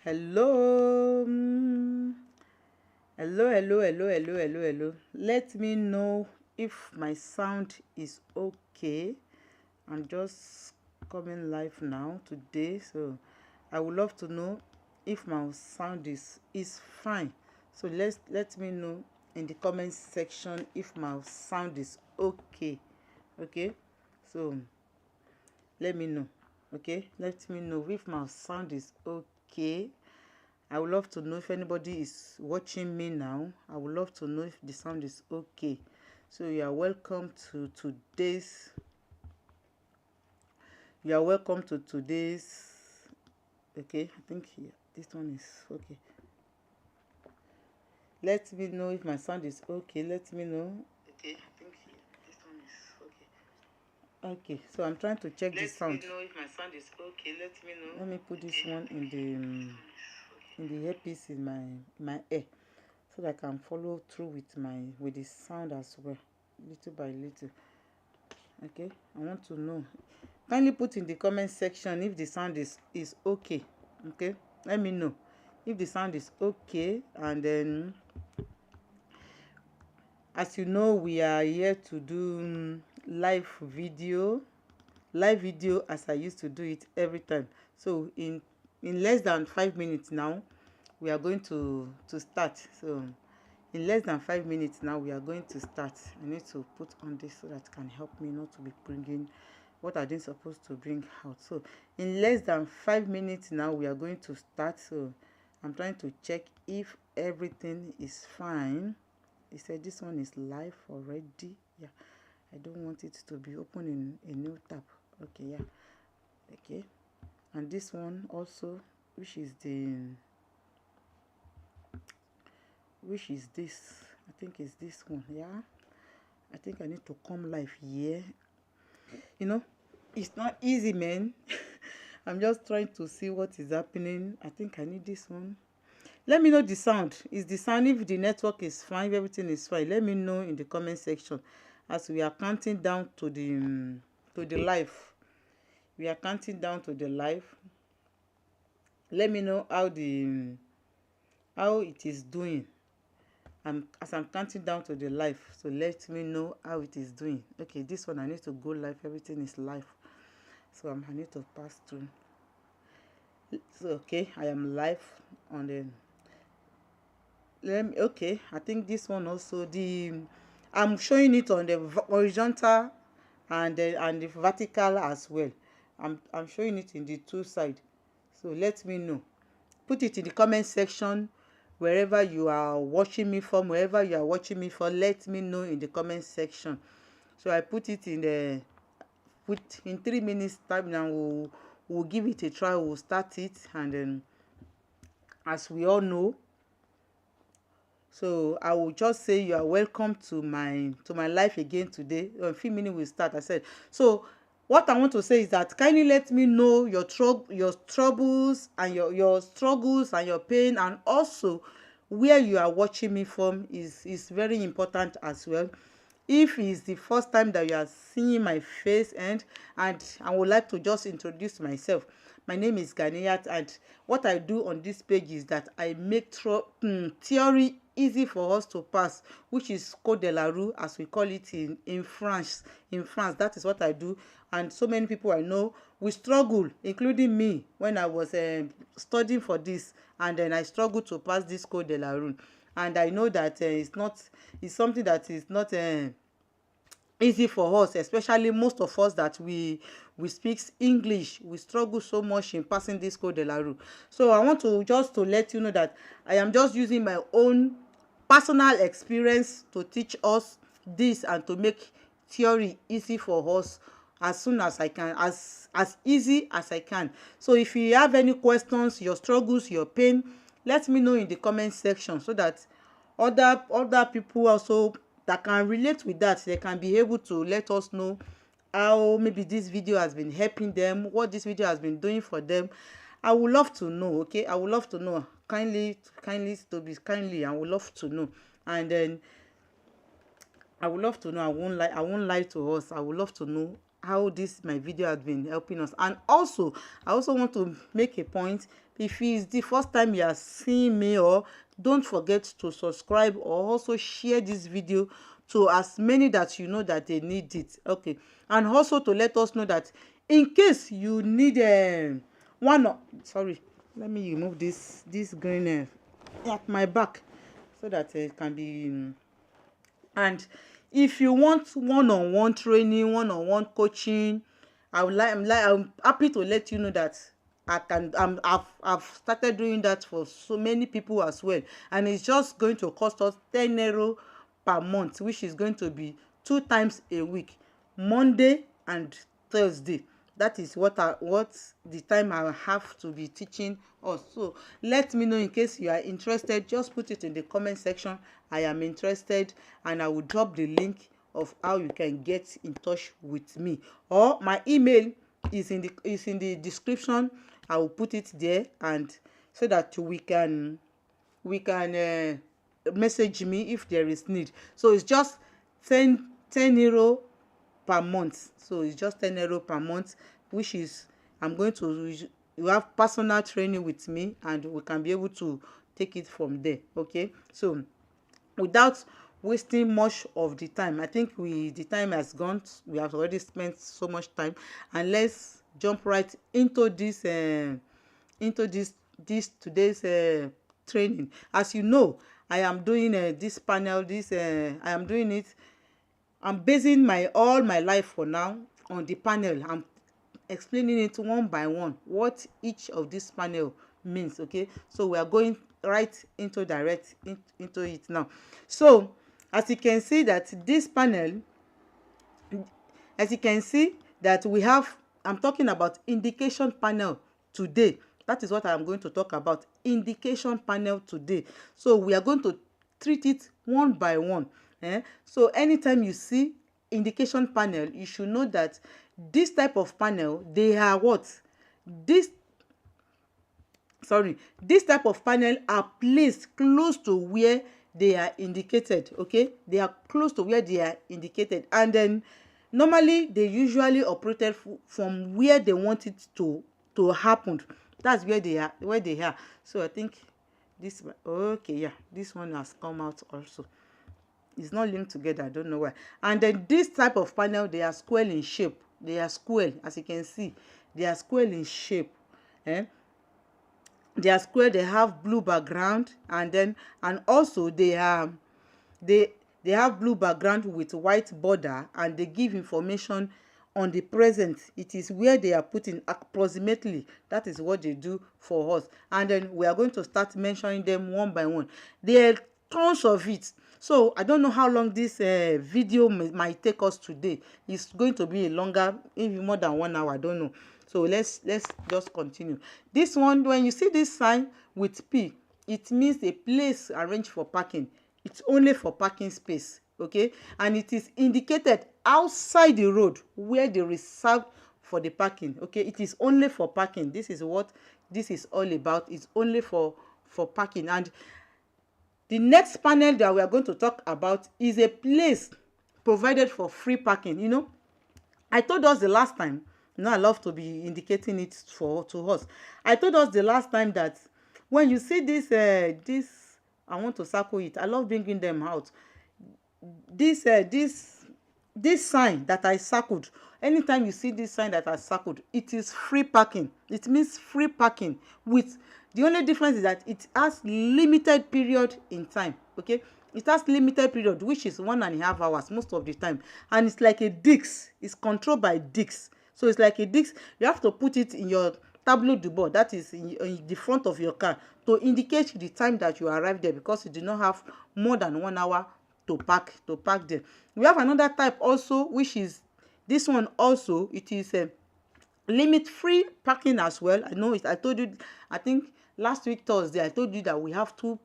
Hello. Hello. Let me know if my sound is okay. I'm just coming live now today, so I would love to know if my sound is fine. So let me know in the comment section if my sound is okay. Okay, so let me know. Okay, let me know if my sound is okay. I would love to know if anybody is watching me now. I would love to know if the sound is okay. So you are welcome to today's. Okay, I think this one is okay. Let me know if my sound is okay. Let me know. Okay, I think this one is okay. Okay, so I'm trying to check the sound. Let me know if my sound is okay. Let me know. Let me put this one in the earpiece in my ear, so that I can follow through with the sound as well, little by little. Okay, I want to know. Kindly put in the comment section if the sound is okay. Okay, let me know if the sound is okay. And then, as you know, we are here to do live video as I used to do it every time. So in less than 5 minutes now, we are going to start. So in less than 5 minutes now, we are going to start. I need to put on this so that it can help me not to be bringing what I didn't supposed to bring out. So in less than 5 minutes now, we are going to start. So I'm trying to check if everything is fine. He said this one is live already. Yeah, I don't want it to be open in a new tab. Okay, yeah. Okay, and this one also, which is this, I think it's this one. Yeah, I think I need to come live here. It's not easy, man. I'm just trying to see what is happening. I think I need this one. Let me know the sound. Is the sound, if the network is fine, if everything is fine, let me know in the comment section, as we are counting down to the live. We are counting down to the live. Let me know how it is doing. As I'm counting down to the live, so let me know how it is doing. Okay, this one I need to go live. Everything is live, so I need to pass through. So okay, I am live on the. Okay, I think this one also, I'm showing it on the horizontal and the vertical as well. I'm showing it in the two side. So let me know. Put it in the comment section wherever you are watching me from. Wherever you are watching me from, let me know in the comment section. So I put it in 3 minutes time now. We'll give it a try. We'll start it, and then, as we all know, so I will just say you are welcome to my life again today. In a few minutes we'll start. I said, so what I want to say is that kindly let me know your troubles and your struggles and your pain, and also where you are watching me from is very important as well. If it's the first time that you are seeing my face, and I would like to just introduce myself. My name is Ganiyat, and what I do on this page is that I make theory easy for us to pass, which is code de la rue, as we call it in France. In France, that is what I do. And so many people I know, we struggle, including me, when I was studying for this, and then I struggled to pass this code de la rue. And I know that it's something that is not easy for us, especially most of us that we speak English. We struggle so much in passing this code de la rue. So I want to let you know that I am just using my own personal experience to teach us this, and to make theory easy for us as soon as I can, as easy as I can. So if you have any questions, your struggles, your pain, let me know in the comment section, so that other people also that can relate with that, they can be able to let us know how maybe this video has been helping them, what this video has been doing for them. I would love to know. Okay, I would love to know. Kindly to be kindly, I would love to know. And then I would love to know. I won't lie to us. I would love to know how this my video has been helping us. And also, I also want to make a point. If it's the first time you are seeing me, or don't forget to subscribe, or also share this video to as many that you know that they need it. Okay. And also to let us know that in case you need sorry, let me remove this green at my back so that it can be and if you want one-on-one training, one-on-one coaching, I'm happy to let you know that I've started doing that for so many people as well, and it's just going to cost us 10 euro per month, which is going to be 2 times a week, Monday and Thursday. That is what the time I have to be teaching us. So let me know in case you are interested. Just put it in the comment section. I am interested, and I will drop the link of how you can get in touch with me, or my email is in the description. I will put it there, and so that we can message me if there is need. So it's just 10 euro per month. So it's just 10 euro per month, which is you have personal training with me, and we can be able to take it from there. Okay, so without wasting much of the time, I think the time has gone. We have already spent so much time, and let's jump right into this today's training. As you know, I am doing this panel. I am doing it. I'm basing all my life for now on the panel. I'm explaining it one by one what each of this panel means. Okay, so we are going right into into it now. So as you can see that this panel, as you can see that we have, I'm talking about indication panel today. That is what I'm going to talk about, indication panel today. So we are going to treat it one by one. So anytime you see indication panel, you should know that this type of panel, they are what? This type of panel are placed close to where they are indicated. Okay, they are close to where they are indicated, and then normally they usually operated from where they want it to happen. That's where they are. So I think this, okay, yeah, this one has come out also. It's not linked together, I don't know why. And then this type of panel, they are square in shape. They are square, as you can see. They are square in shape. They are square. They have blue background, and also they have blue background with white border, and they give information on the present. It is where they are putting approximately. That is what they do for us, and then we are going to start mentioning them one by one. There are tons of it. So I don't know how long this video might take us today. It's going to be a longer, maybe more than 1 hour. I don't know. So let's just continue. This one, when you see this sign with P, it means a place arranged for parking. It's only for parking space. Okay, and it is indicated outside the road where they reserved for the parking. Okay, it is only for parking. This is what this is all about. It's only for parking. And the next panel that we are going to talk about is a place provided for free parking. You know, I told us the last time, I love to be indicating it to us. I told us the last time that when you see this, I want to circle it. I love bringing them out. This sign that I circled, anytime you see this sign that I circled, it is free parking. It means free parking, with the only difference is that it has limited period in time. Okay, it has limited period, which is 1.5 hours most of the time, and it's like a disc. It's controlled by disc. So it's like a disc. You have to put it in your tableau de bord, that is in the front of your car, to indicate the time that you arrive there, because you do not have more than 1 hour to park there. We have another type also, which is this one also. It is limit free parking as well. I know it. I told you, I think last week Thursday, I told you that we have two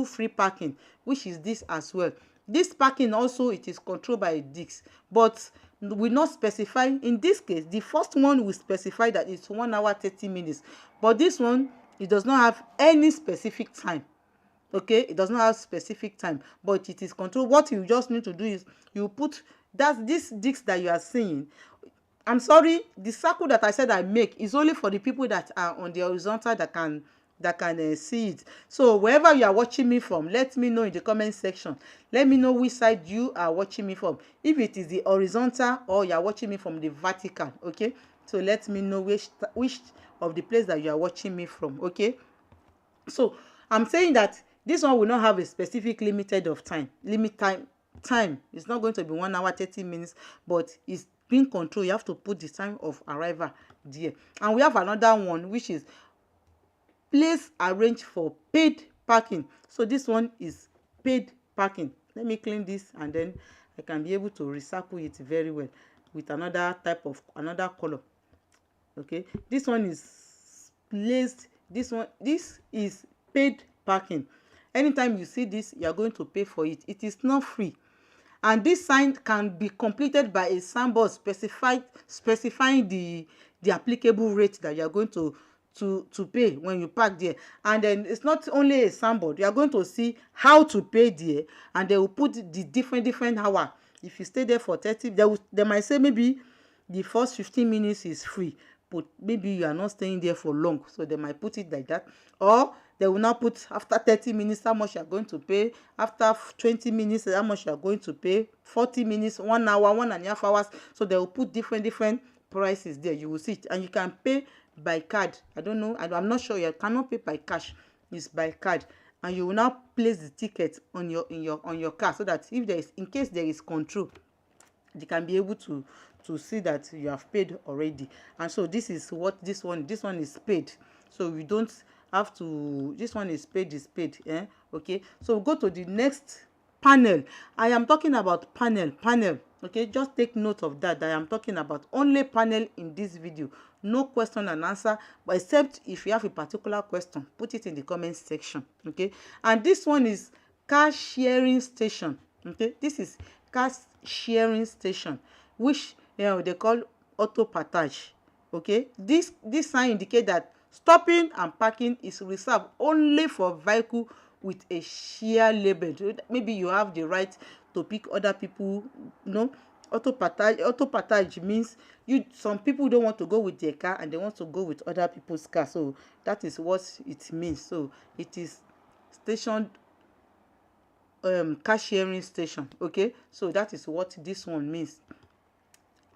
free parking, which is this as well. This parking also, it is controlled by a disc, but we not specify. In this case, the first one will specify that it's 1 hour 30 minutes, but this one, it does not have any specific time. Okay, it does not have specific time, but it is controlled. What you just need to do is you put this disc that you are seeing. I'm sorry, the circle that I said I make is only for the people that are on the horizontal that can see it. So wherever you are watching me from, let me know in the comment section. Let me know which side you are watching me from. If it is the horizontal or you are watching me from the vertical, okay? So let me know which of the place that you are watching me from, okay? So I'm saying that this one will not have a specific limited of time, time. It's not going to be 1 hour 30 minutes, but it's being controlled. You have to put the time of arrival there. And we have another one which is place arranged for paid parking. So this one is paid parking. Let me clean this and then I can be able to recycle it very well with another type of another color. Okay, this one is placed, this is paid parking. Anytime you see this, you are going to pay for it. It is not free. And this sign can be completed by a signboard specifying the applicable rate that you are going to pay when you park there. And then it's not only a signboard, you are going to see how to pay there, and they will put the different hour. If you stay there for 30, they might say maybe the first 15 minutes is free, but maybe you are not staying there for long, so they might put it like that. Or they will not put after 30 minutes how much you are going to pay, after 20 minutes how much you are going to pay, 40 minutes, 1 hour, 1.5 hours. So they will put different prices there. You will see it, and you can pay by card. I don't know, I'm not sure. You cannot pay by cash, it's by card. And you will now place the ticket on your car, so that if there is, in case there is control, they can be able to see that you have paid already. And so this is what this one is paid. So we don't have to, this one is paid, okay. So go to the next panel. I am talking about panel, okay. Just take note of that I am talking about only panel in this video. No question and answer, but except if you have a particular question, put it in the comment section, okay. And this one is car sharing station, okay. This is car sharing station, which they call auto partage, okay. This sign indicate that stopping and parking is reserved only for vehicle with a share label. Maybe you have the right to pick other people, auto partage means some people don't want to go with their car and they want to go with other people's car. So that is what it means. So it is stationed car sharing station, okay. So that is what this one means.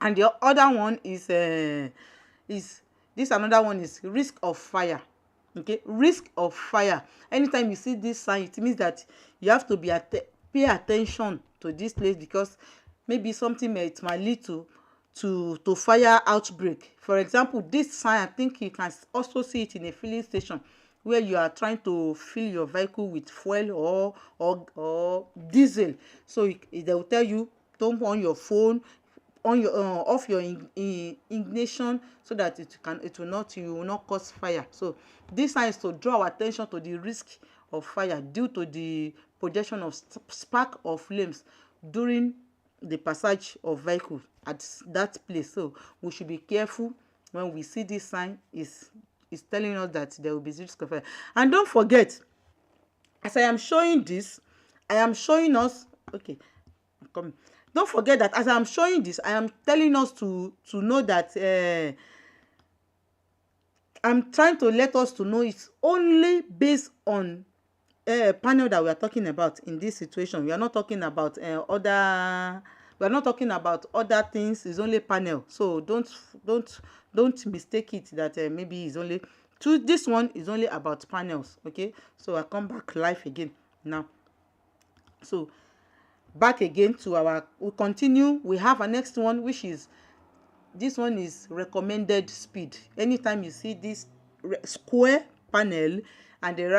And the other one is this another one is risk of fire, okay. Risk of fire. Anytime you see this sign, it means that you have to pay attention to this place, because maybe something it might lead to fire outbreak. For example, this sign, I think you can also see it in a filling station where you are trying to fill your vehicle with fuel or diesel. So they will tell you, don't on your phone, on your off your ignition, so that you will not cause fire. So this sign is to draw our attention to the risk of fire due to the projection of spark or flames during the passage of vehicles at that place. So we should be careful when we see this sign is telling us that there will be risk of fire. And don't forget, as I am showing this, I am showing us, okay, I'm coming. Don't forget that as I'm showing this, I am telling us to know that I'm trying to let us to know it's only based on panel that we are talking about in this situation. We are not talking about other things. It's only panel. So don't mistake it that maybe it's only this one is only about panels, okay. So I come back live again now. So back again to we continue. We have a next one, which is this one is recommended speed. Anytime you see this square panel and they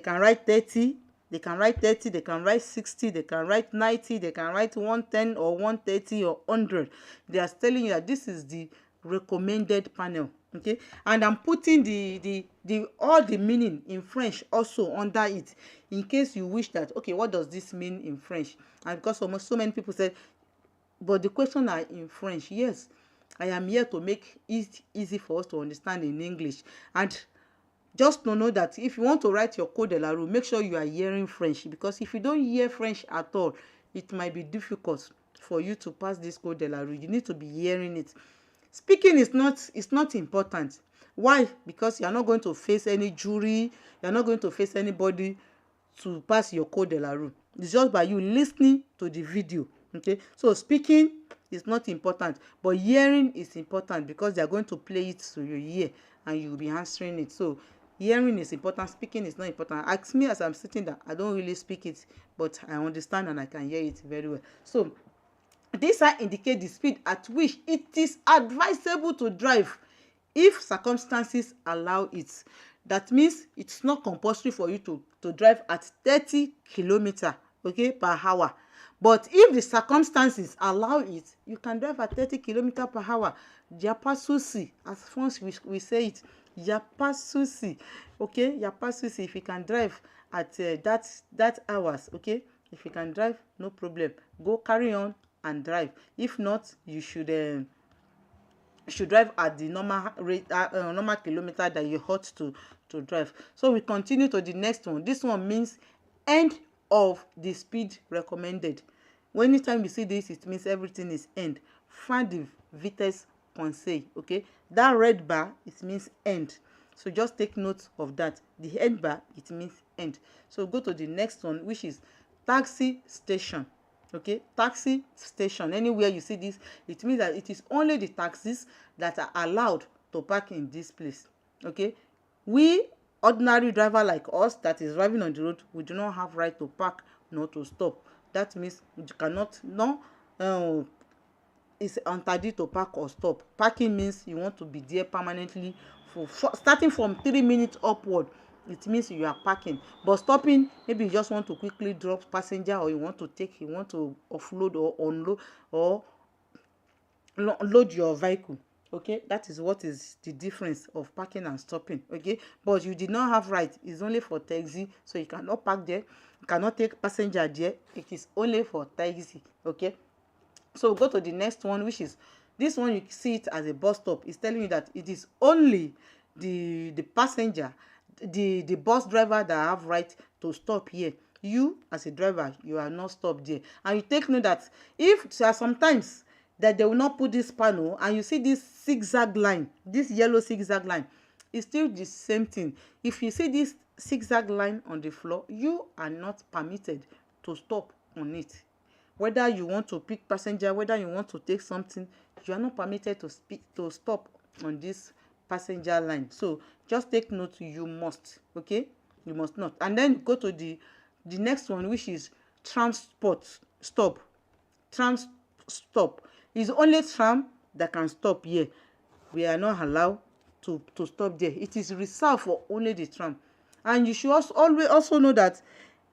can write 30, they can write 60, they can write 90, they can write 110 or 130 or 100. They are telling you that this is the recommended panel, okay. And I'm putting all the meaning in French also under it, in case you wish that, okay, what does this mean in French? And because so many people said, but the question are in French. Yes, I am here to make it easy for us to understand in English. And just to know that if you want to write your code de la rue, make sure you are hearing French, because if you don't hear French at all, it might be difficult for you to pass this code de la rue. You need to be hearing it. Speaking is not important. Why? Because you are not going to face any jury, you are not going to face anybody to pass your code de la rue. It's just by you listening to the video. Okay, so speaking is not important, but hearing is important because they are going to play it to your ear and you will be answering it. So hearing is important, speaking is not important. Ask me as I'm sitting there, I don't really speak it, but I understand and I can hear it very well. So this sign indicate the speed at which it is advisable to drive if circumstances allow it. That means it's not compulsory for you to drive at 30 kilometer, okay, per hour. But if the circumstances allow it, you can drive at 30 kilometer per hour. Yapa susi, as once we say it, yapa susi, okay, yapa susi. If you can drive at that hours, okay, if you can drive, no problem, go carry on and drive. If not, you should drive at the normal rate, normal kilometer that you ought to drive. So we continue to the next one. This one means end of the speed recommended. Anytime you see this, it means everything is end. Fin de vitesse conseil. Okay, that red bar, it means end. So just take note of that. The end bar, it means end. So go to the next one, which is taxi station. Okay, taxi station. Anywhere you see this, it means that it is only the taxis that are allowed to park in this place. Okay, we ordinary driver like us that is driving on the road, we do not have right to park nor to stop. That means you cannot, no, it's interdit to park or stop. Parking means you want to be there permanently for starting from 3 minutes upward. It means you are parking. But stopping, maybe you just want to quickly drop passenger, or you want to offload or unload or load your vehicle. Okay, that is what is the difference of parking and stopping. Okay, but you did not have right. It's only for taxi, so you cannot park there, you cannot take passenger there. It is only for taxi. Okay, so go to the next one, which is this one. You see it as a bus stop. It's telling you that it is only the passenger, the bus driver that have right to stop here. You as a driver, you are not stopped there. And you take note that if sometimes that they will not put this panel and you see this zigzag line, this yellow zigzag line, it's still the same thing. If you see this zigzag line on the floor, you are not permitted to stop on it. Whether you want to pick passenger, whether you want to take something, you are not permitted to stop on this passenger line. So just take note, you must. Okay, you must not. And then go to the next one, which is transport stop. Tram stop is only tram that can stop here. We are not allowed to stop there. It is reserved for only the tram. And you should also know that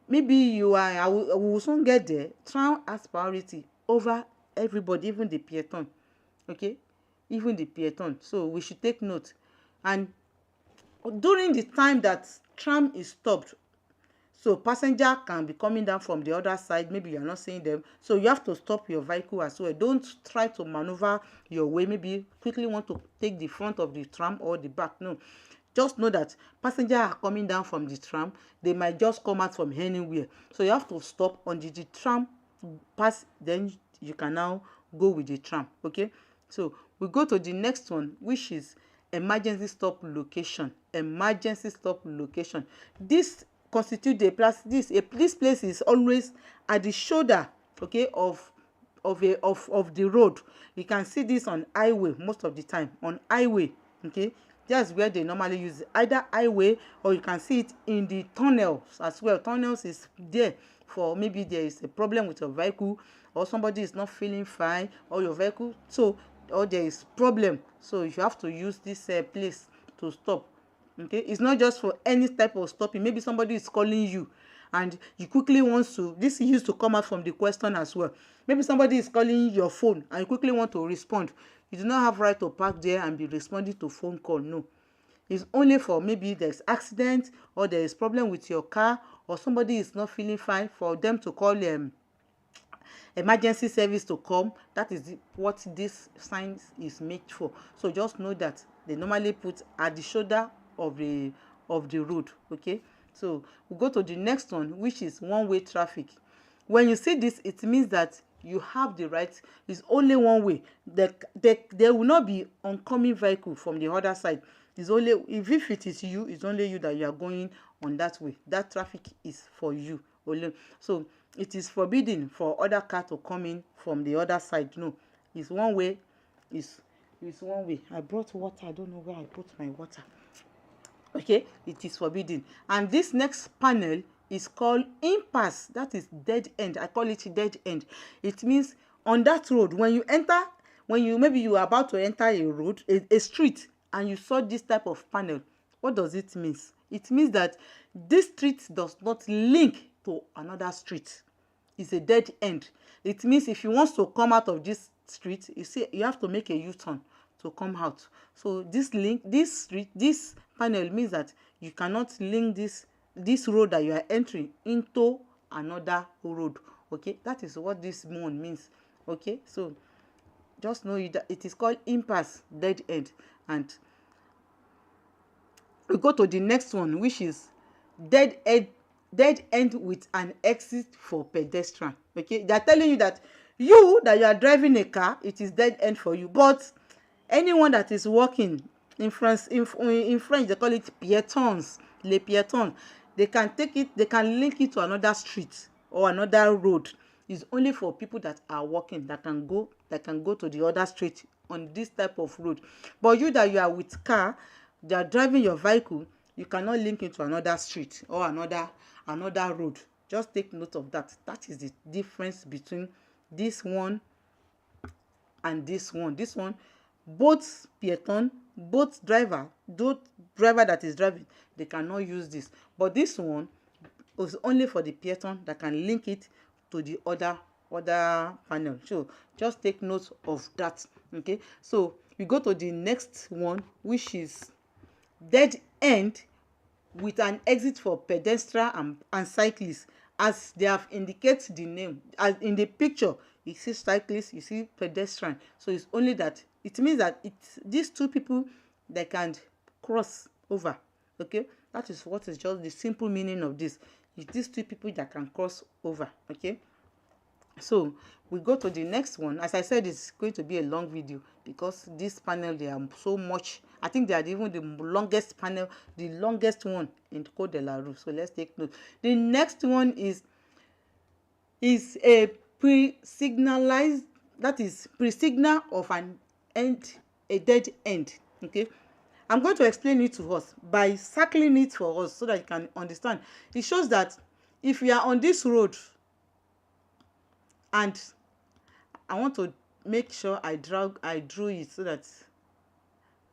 maybe you are, we will soon get there, tram has priority over everybody, even the peatone. Okay, even the peatone. So we should take note. And during the time that tram is stopped, so passenger can be coming down from the other side, maybe you are not seeing them, so you have to stop your vehicle as well. Don't try to maneuver your way, maybe quickly want to take the front of the tram or the back. No, just know that passengers are coming down from the tram. They might just come out from anywhere, so you have to stop until the tram pass, then you can now go with the tram. Okay, so we go to the next one, which is emergency stop location. Emergency stop location. This constitute a place. This place is always at the shoulder, okay, of the road. You can see this on highway most of the time. On highway, okay, that's where they normally use it. Either highway, or you can see it in the tunnels as well. Tunnels is there for maybe there is a problem with your vehicle, or somebody is not feeling fine, or your vehicle, so, or there is problem, so you have to use this place to stop. Okay, it's not just for any type of stopping. Maybe somebody is calling you and you quickly want to, this used to come out from the question as well. Maybe somebody is calling your phone and you quickly want to respond. You do not have right to park there and be responding to phone call. No, it's only for maybe there's accident, or there is problem with your car, or somebody is not feeling fine, for them to call emergency service to come. That is what this sign is made for. So just know that they normally put at the shoulder of the road. Okay, so we go to the next one, which is one-way traffic. When you see this, it means that you have the right. It's only one way. There will not be oncoming vehicle from the other side. It's only if it is you, it's only you that you are going on that way. That traffic is for you only. So it is forbidden for other car to come in from the other side. No, it's one way. It's one way. I brought water. I don't know where I put my water. Okay, it is forbidden. And this next panel is called impasse. That is dead end. I call it dead end. It means on that road, when you enter, maybe you are about to enter a road, a street, and you saw this type of panel, what does it mean? It means that this street does not link to another street. It's a dead end. It means if you want to come out of this street, you see, you have to make a U-turn to come out. So this panel means that you cannot link this road that you are entering into another road. Okay, that is what this one means. Okay, so just know that it is called impasse, dead end. And we go to the next one, which is dead end with an exit for pedestrian. Okay, they are telling you that you are driving a car, it is dead end for you, but anyone that is walking in France, in French they call it piétons, les piétons, they can link it to another street or another road. It's only for people that are walking that can go to the other street on this type of road. But you are with car, they are driving your vehicle, you cannot link it to another street or another road. Just take note of that. That is the difference between this one and this one. This one, both peaton, both driver that is driving, they cannot use this. But this one is only for the peaton that can link it to the other panel. So just take note of that. Okay, so we go to the next one, which is dead end with an exit for pedestrian and cyclists. As they have indicated the name, as in the picture, you see cyclists, you see pedestrian. So it's only that it means that it's these two people that can cross over. Okay, that is what is just the simple meaning of this. It's these two people that can cross over. Okay, so we go to the next one. As I said, it's going to be a long video because this panel, they are so much. I think they are even the longest panel, the longest one in Code de la Rue. So let's take note. The next one is a pre-signalized, that is pre-signal of an end, a dead end. Okay, I'm going to explain it to us by circling it for us so that you can understand. It shows that if you are on this road and I want to make sure I drew it so that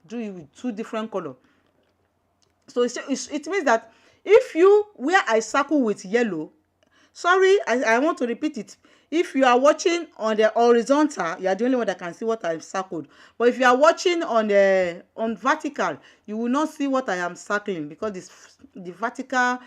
drew it with two different colors. So it means that if you, where I circle with yellow, sorry, I want to repeat it. If you are watching on the horizontal, you are the only one that can see what I've circled. But if you are watching on vertical, you will not see what I am circling because the vertical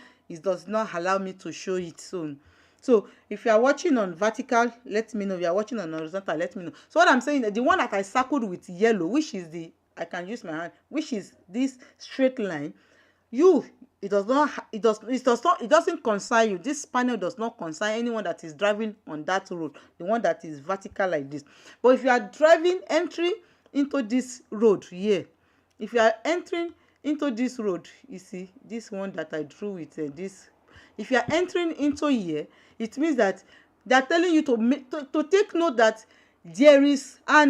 does not allow me to show it soon. So if you are watching on vertical, let me know. If you are watching on horizontal, let me know. So what I'm saying, the one that I circled with yellow, which is I can use my hand, which is this straight line, it doesn't concern you. This panel does not concern anyone that is driving on that road, the one that is vertical like this. But if you are entering into this road here, if you are entering into this road, you see this one that I drew with this. If you are entering into here, it means that they are telling you to take note that there is a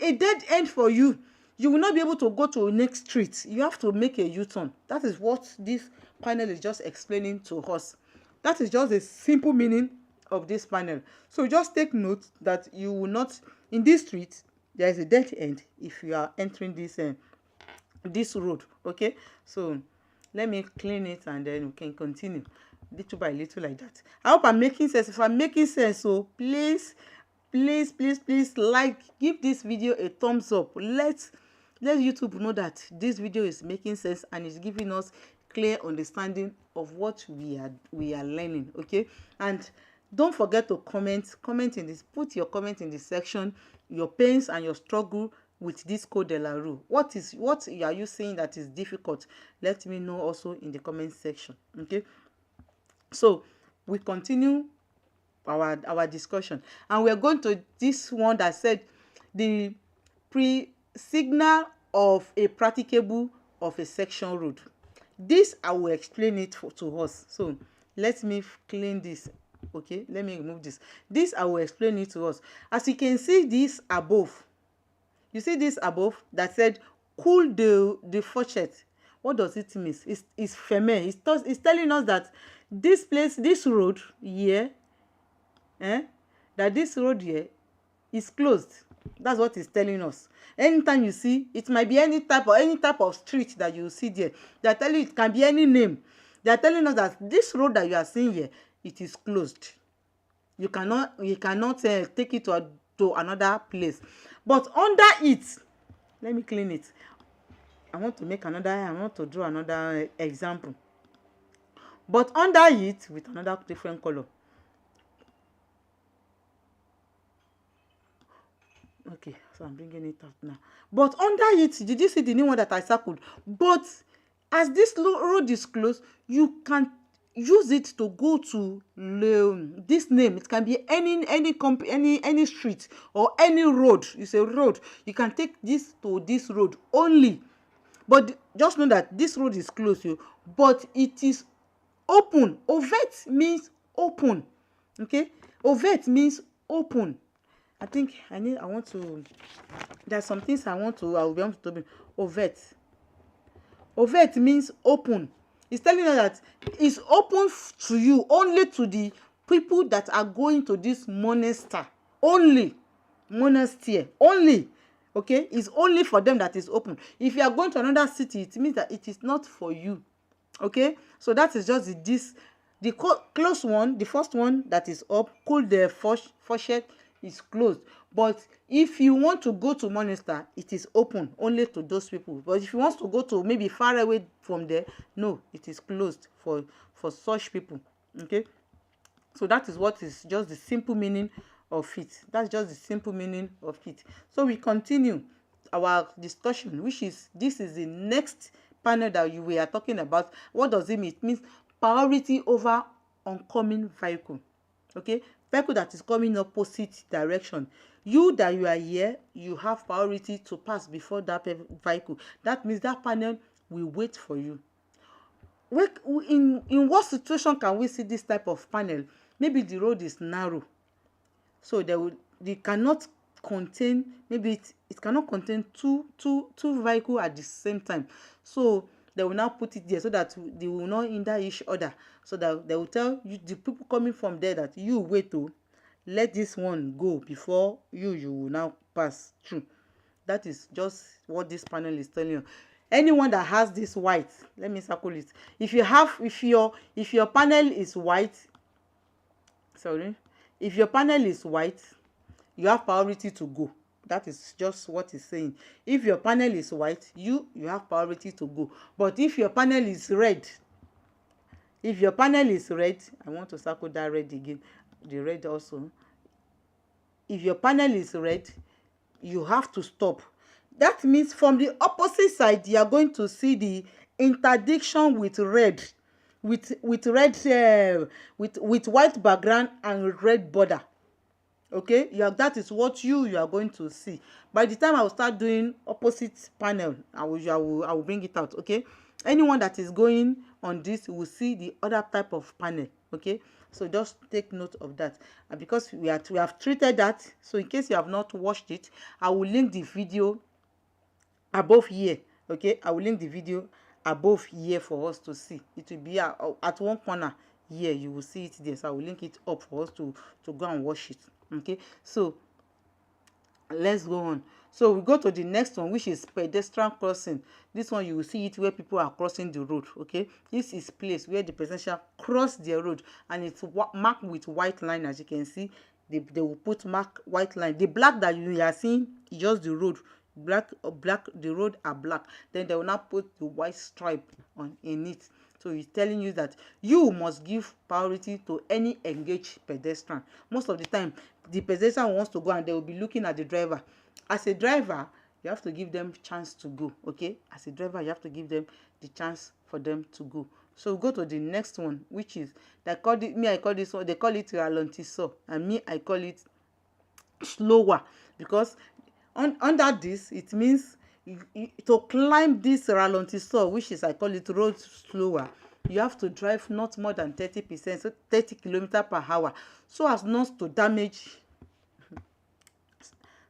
dead end for you. You will not be able to go to the next street. You have to make a U-turn. That is what this panel is just explaining to us. That is just a simple meaning of this panel. So just take note that you will not, in this street, there is a dead end if you are entering this road. Okay, so let me clean it and then we can continue little by little like that. I hope I'm making sense. If I'm making sense, so please like, give this video a thumbs up. Let YouTube know that this video is making sense and is giving us clear understanding of what we are learning. Okay, and don't forget to comment in this. Put your comment in the section, your pains and your struggle with this Code de la Rue. What are you saying that is difficult? Let me know also in the comment section. Okay, so we continue our discussion, and we're going to this one that said the pre-signal of a practicable of a section road. This I will explain it to us. So let me clean this. Okay, let me remove this. This I will explain it to us. As you can see this above, you see this above that said cool the faucet. What does it mean? It's femin. It's telling us that this place, this road here, that this road here is closed. That's what it's telling us. Anytime you see, it might be any type of street that you see there. They are telling you it can be any name. They are telling us that this road that you are seeing here, it is closed. You cannot take it to another place. But under it, let me clean it. I want to draw another example. But under it, with another different color. Okay, so I'm bringing it out now. But under it, did you see the new one that I circled? But as this road is closed, you can use it to go to this name. It can be any street or any road. It's a road. You can take this to this road only. But just know that this road is closed, but it is open. Ouvert means open. Okay, ouvert means open. I think I want to. There's some things I will be able to be ouvert. Ouvert means open. It's telling us that it's open to you, only to the people that are going to this monastery. Only monastery. Only. Okay, it's only for them that is open. If you are going to another city, it means that it is not for you. Okay, so that is just the close one. The first one that is up, cool the faucet, is closed. But if you want to go to monastery, it is open only to those people. But if you want to go to maybe far away from there, no, it is closed for such people. Okay, so that is what is just the simple meaning of it. That's just the simple meaning of it. So we continue our discussion, this is the next panel that we are talking about. What does it mean? It means priority over oncoming vehicle. Okay, vehicle that is coming opposite direction. You are here, you have priority to pass before that vehicle. That means that panel will wait for you. In what situation can we see this type of panel? Maybe the road is narrow, so they cannot contain, maybe it cannot contain two vehicles at the same time. So they will now put it there so that they will not hinder each other. So that they will tell you, the people coming from there, that you wait to let this one go before you will now pass through. That is just what this panel is telling you. Anyone that has this white, let me circle it. If your panel is white, if your panel is white, you have priority to go. That is just what it's saying. If your panel is white, you have priority to go. But if your panel is red, I want to circle that red again, the red also. If your panel is red, you have to stop. That means from the opposite side, you are going to see the interdiction with red, with white background and red border. Okay, that is what you are going to see. By the time I will start doing opposite panel, I will bring it out. Okay, anyone that is going on this will see the other type of panel. Okay, so just take note of that. And because we have treated that, so in case you have not watched it, I will link the video above here. Okay, I will link the video above here for us to see. It will be at one corner here. You will see it there. So I will link it up for us to go and watch it. Okay, so let's go on. So we go to the next one, which is pedestrian crossing. This one you will see it where people are crossing the road. Okay, this is place where the pedestrian cross their road, and it's marked with white line. As you can see, they will put mark white line. The black that you are seeing is just the road. The road are black. Then they will now put the white stripe in it. So he's telling you that you must give priority to any engaged pedestrian. Most of the time, the pedestrian wants to go and they will be looking at the driver. As a driver, you have to give them chance to go. Okay, as a driver, you have to give them the chance for them to go. So go to the next one, which is that call it, me I call this one, they call it ralentisseur, and me I call it slower, because under this it means to climb this ralentisseur, which is I call it road slower, you have to drive not more than 30%, so 30 kilometer per hour, so as not to damage,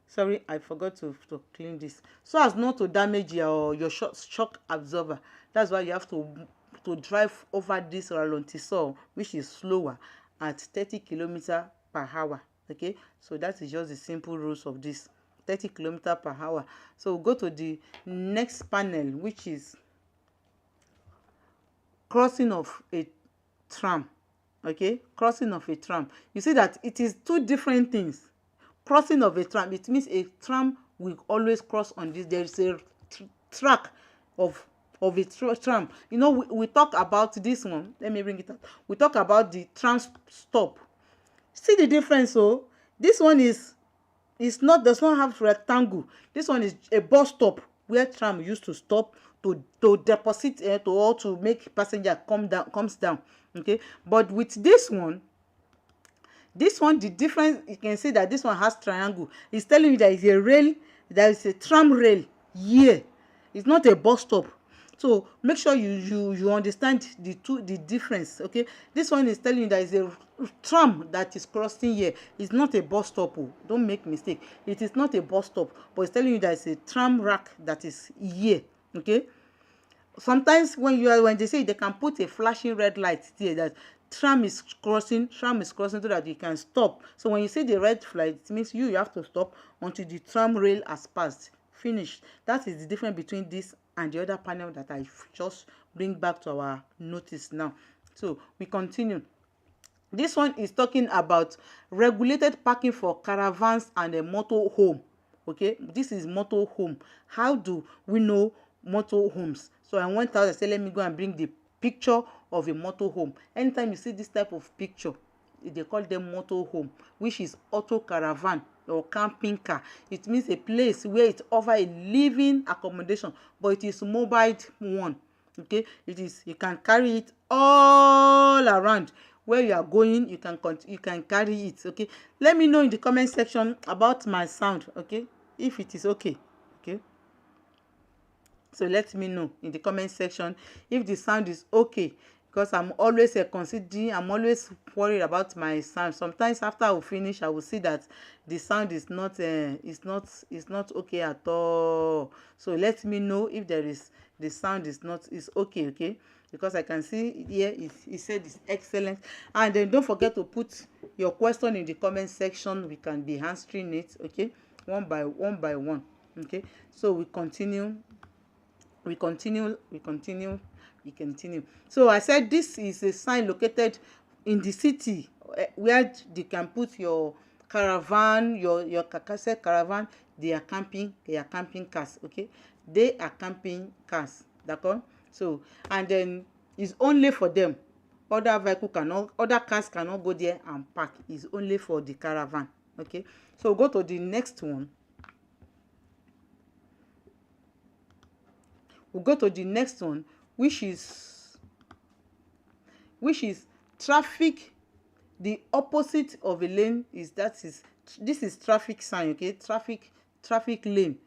sorry, I forgot to clean this, so as not to damage your shock absorber. That's why you have to drive over this ralentisseur, which is slower, at 30 kilometer per hour. Okay, so that is just the simple rules of this, 30 kilometer per hour. So go to the next panel, which is crossing of a tram. Okay, crossing of a tram. You see that it is two different things. Crossing of a tram, it means a tram will always cross on this. There is a track of a tram. You know, we talk about this one. Let me bring it up. We talk about the tram stop. See the difference? So this one is not, does not have rectangle. This one is a bus stop where tram used to stop to deposit to, or to make passenger comes down. Okay, but with this one, the difference, you can see that this one has triangle. It's telling you there is a rail, there is a tram rail here. It's not a bus stop. So make sure you understand the difference. Okay, this one is telling you there is a tram that is crossing here. It's not a bus stop. Oh, don't make mistake. It is not a bus stop, but it's telling you there is a tram rack that is here. Okay, sometimes when they say they can put a flashing red light there that tram is crossing so that you can stop. So when you see the red flag, it means you have to stop until the tram rail has passed, finished. That is the difference between this and the other panel that I just bring back to our notice now. So we continue. This one is talking about regulated parking for caravans and a motor home. Okay, this is motor home. How do we know motor homes? So I went out and said, let me go and bring the picture of a motor home. Anytime you see this type of picture, they call them motor home, which is auto caravan or camping car. It means a place where it offers a living accommodation, but it is mobile one. Okay, it is, you can carry it all around. Where you are going, you can carry it. Okay, let me know in the comment section about my sound. Okay, if it is okay. Okay, so let me know in the comment section if the sound is okay, because I'm always considering, I'm always worried about my sound. Sometimes after I will finish, I will see that the sound is not okay at all. So let me know if there is, the sound is okay. Okay, because I can see here it said it's excellent. And then don't forget to put your question in the comment section. We can be answering it. Okay, one by one. Okay, so we continue. So I said this is a sign located in the city where you can put your caravan, your kakase caravan. They are camping cars. Okay, they are camping cars. D'accord? So, and then it's only for them. Other cars cannot go there and park. It's only for the caravan. Okay, so go to the next one. We'll go to the next one, which is traffic. The opposite of a lane is, this is traffic sign. Okay, traffic lane.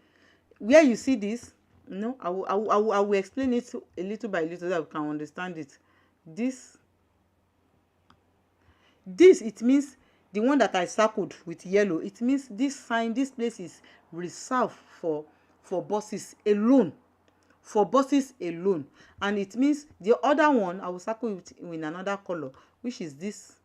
Where you see this, no, I will explain it a little by little so that we can understand it. This it means the one that I circled with yellow. It means this sign, this place is reserved for buses alone. For buses alone. And it means the other one I will circle it in another color, which is this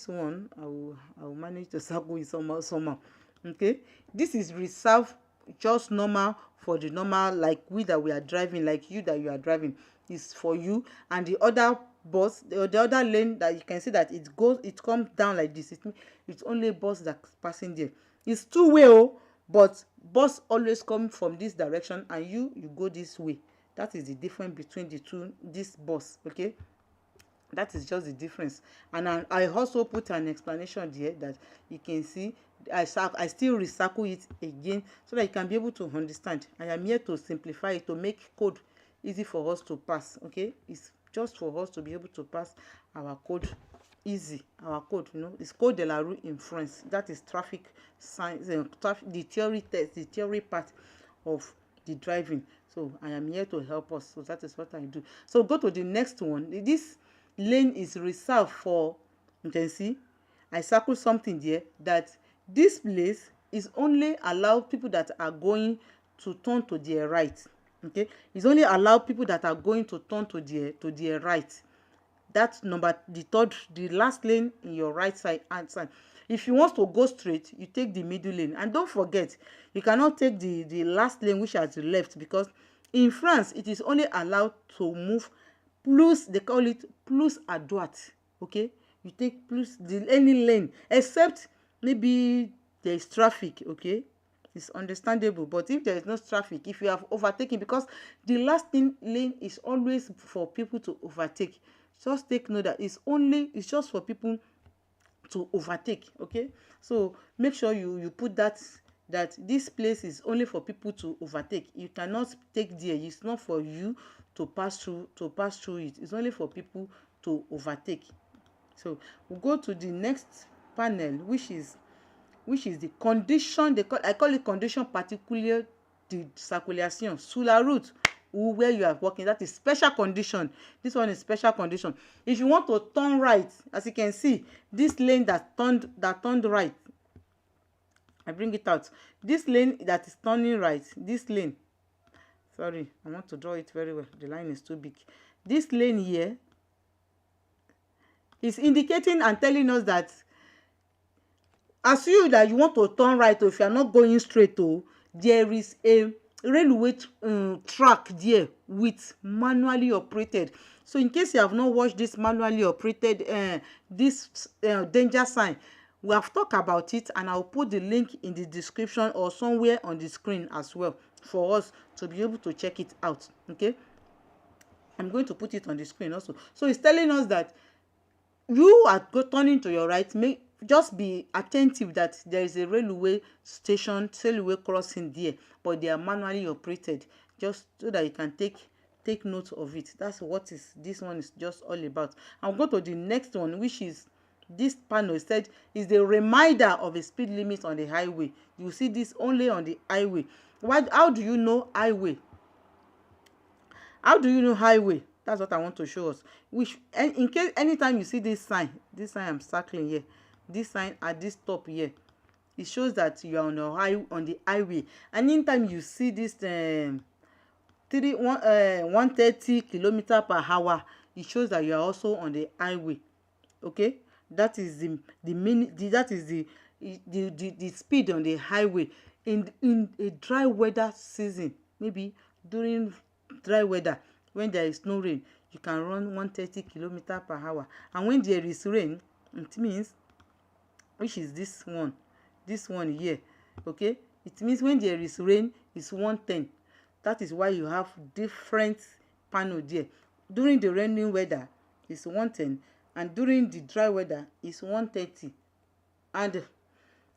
one. I will manage to circle it somehow. Okay, this is reserved just normal for the normal, like we that we are driving, like you that you are driving, is for you. And the other bus, the other lane that you can see that it comes down like this, it's only a bus that's passing there. It's two-way, but bus always come from this direction and you go this way. That is the difference between the two, this bus. Okay, that is just the difference. And I also put an explanation there that you can see. I still recycle it again so that you can be able to understand. I am here to simplify it, to make code easy for us to pass. Okay, it's just for us to be able to pass our code easy. Our code, it's code de la rue in France. That is traffic science, the theory test, the theory part of the driving. So I am here to help us. So that is what I do. So go to the next one. This lane is reserved for, you can see I circle something there, that this place is only allow people that are going to turn to their right. Okay, it's only allow people that are going to turn to their right. That's the last lane in your right side hand side. If you want to go straight, you take the middle lane, and don't forget, you cannot take the last lane which has the left, because in France it is only allowed to move plus, they call it plus à droite. Okay, you take plus any lane except maybe there is traffic. Okay, it's understandable, but if there is no traffic, if you have overtaken, because the last lane is always for people to overtake, just take note that it's just for people to overtake. Okay, so make sure you put that this place is only for people to overtake. You cannot take there. It's not for you to pass through it. It's only for people to overtake. So we'll go to the next panel, which is the condition. I call it condition particulier de circulation sur la route where you are working. That is special condition. This one is special condition. If you want to turn right, as you can see, this lane that turned right, I bring it out. This lane that is turning right, this lane, sorry, I want to draw it very well. The line is too big. This lane here is indicating and telling us that as you want to turn right, or if you are not going straight, there is a railway track there with manually operated. So in case you have not watched this manually operated this danger sign, we have talked about it, and I'll put the link in the description or somewhere on the screen as well for us to be able to check it out. Okay, I'm going to put it on the screen also. So it's telling us that you are turning to your right, just be attentive that there is a railway station, railway crossing there, but they are manually operated, just so that you can take note of it. That's what this one is just all about. I'll go to the next one, which is this panel said is the reminder of a speed limit on the highway. You see this only on the highway. How do you know highway? How do you know highway? That's what I want to show us. Which, in case anytime you see this sign I'm circling here, this sign at this top here, it shows that you are on the highway. And anytime you see this 130 km/h, it shows that you are also on the highway. Okay, that is the speed on the highway in a dry weather season. Maybe during dry weather, when there is no rain, you can run 130 km/h. And when there is rain, it means, which is this one here, okay, it means when there is rain, it's 110. That is why you have different panel there. During the rainy weather, it's 110, and during the dry weather, it's 130. And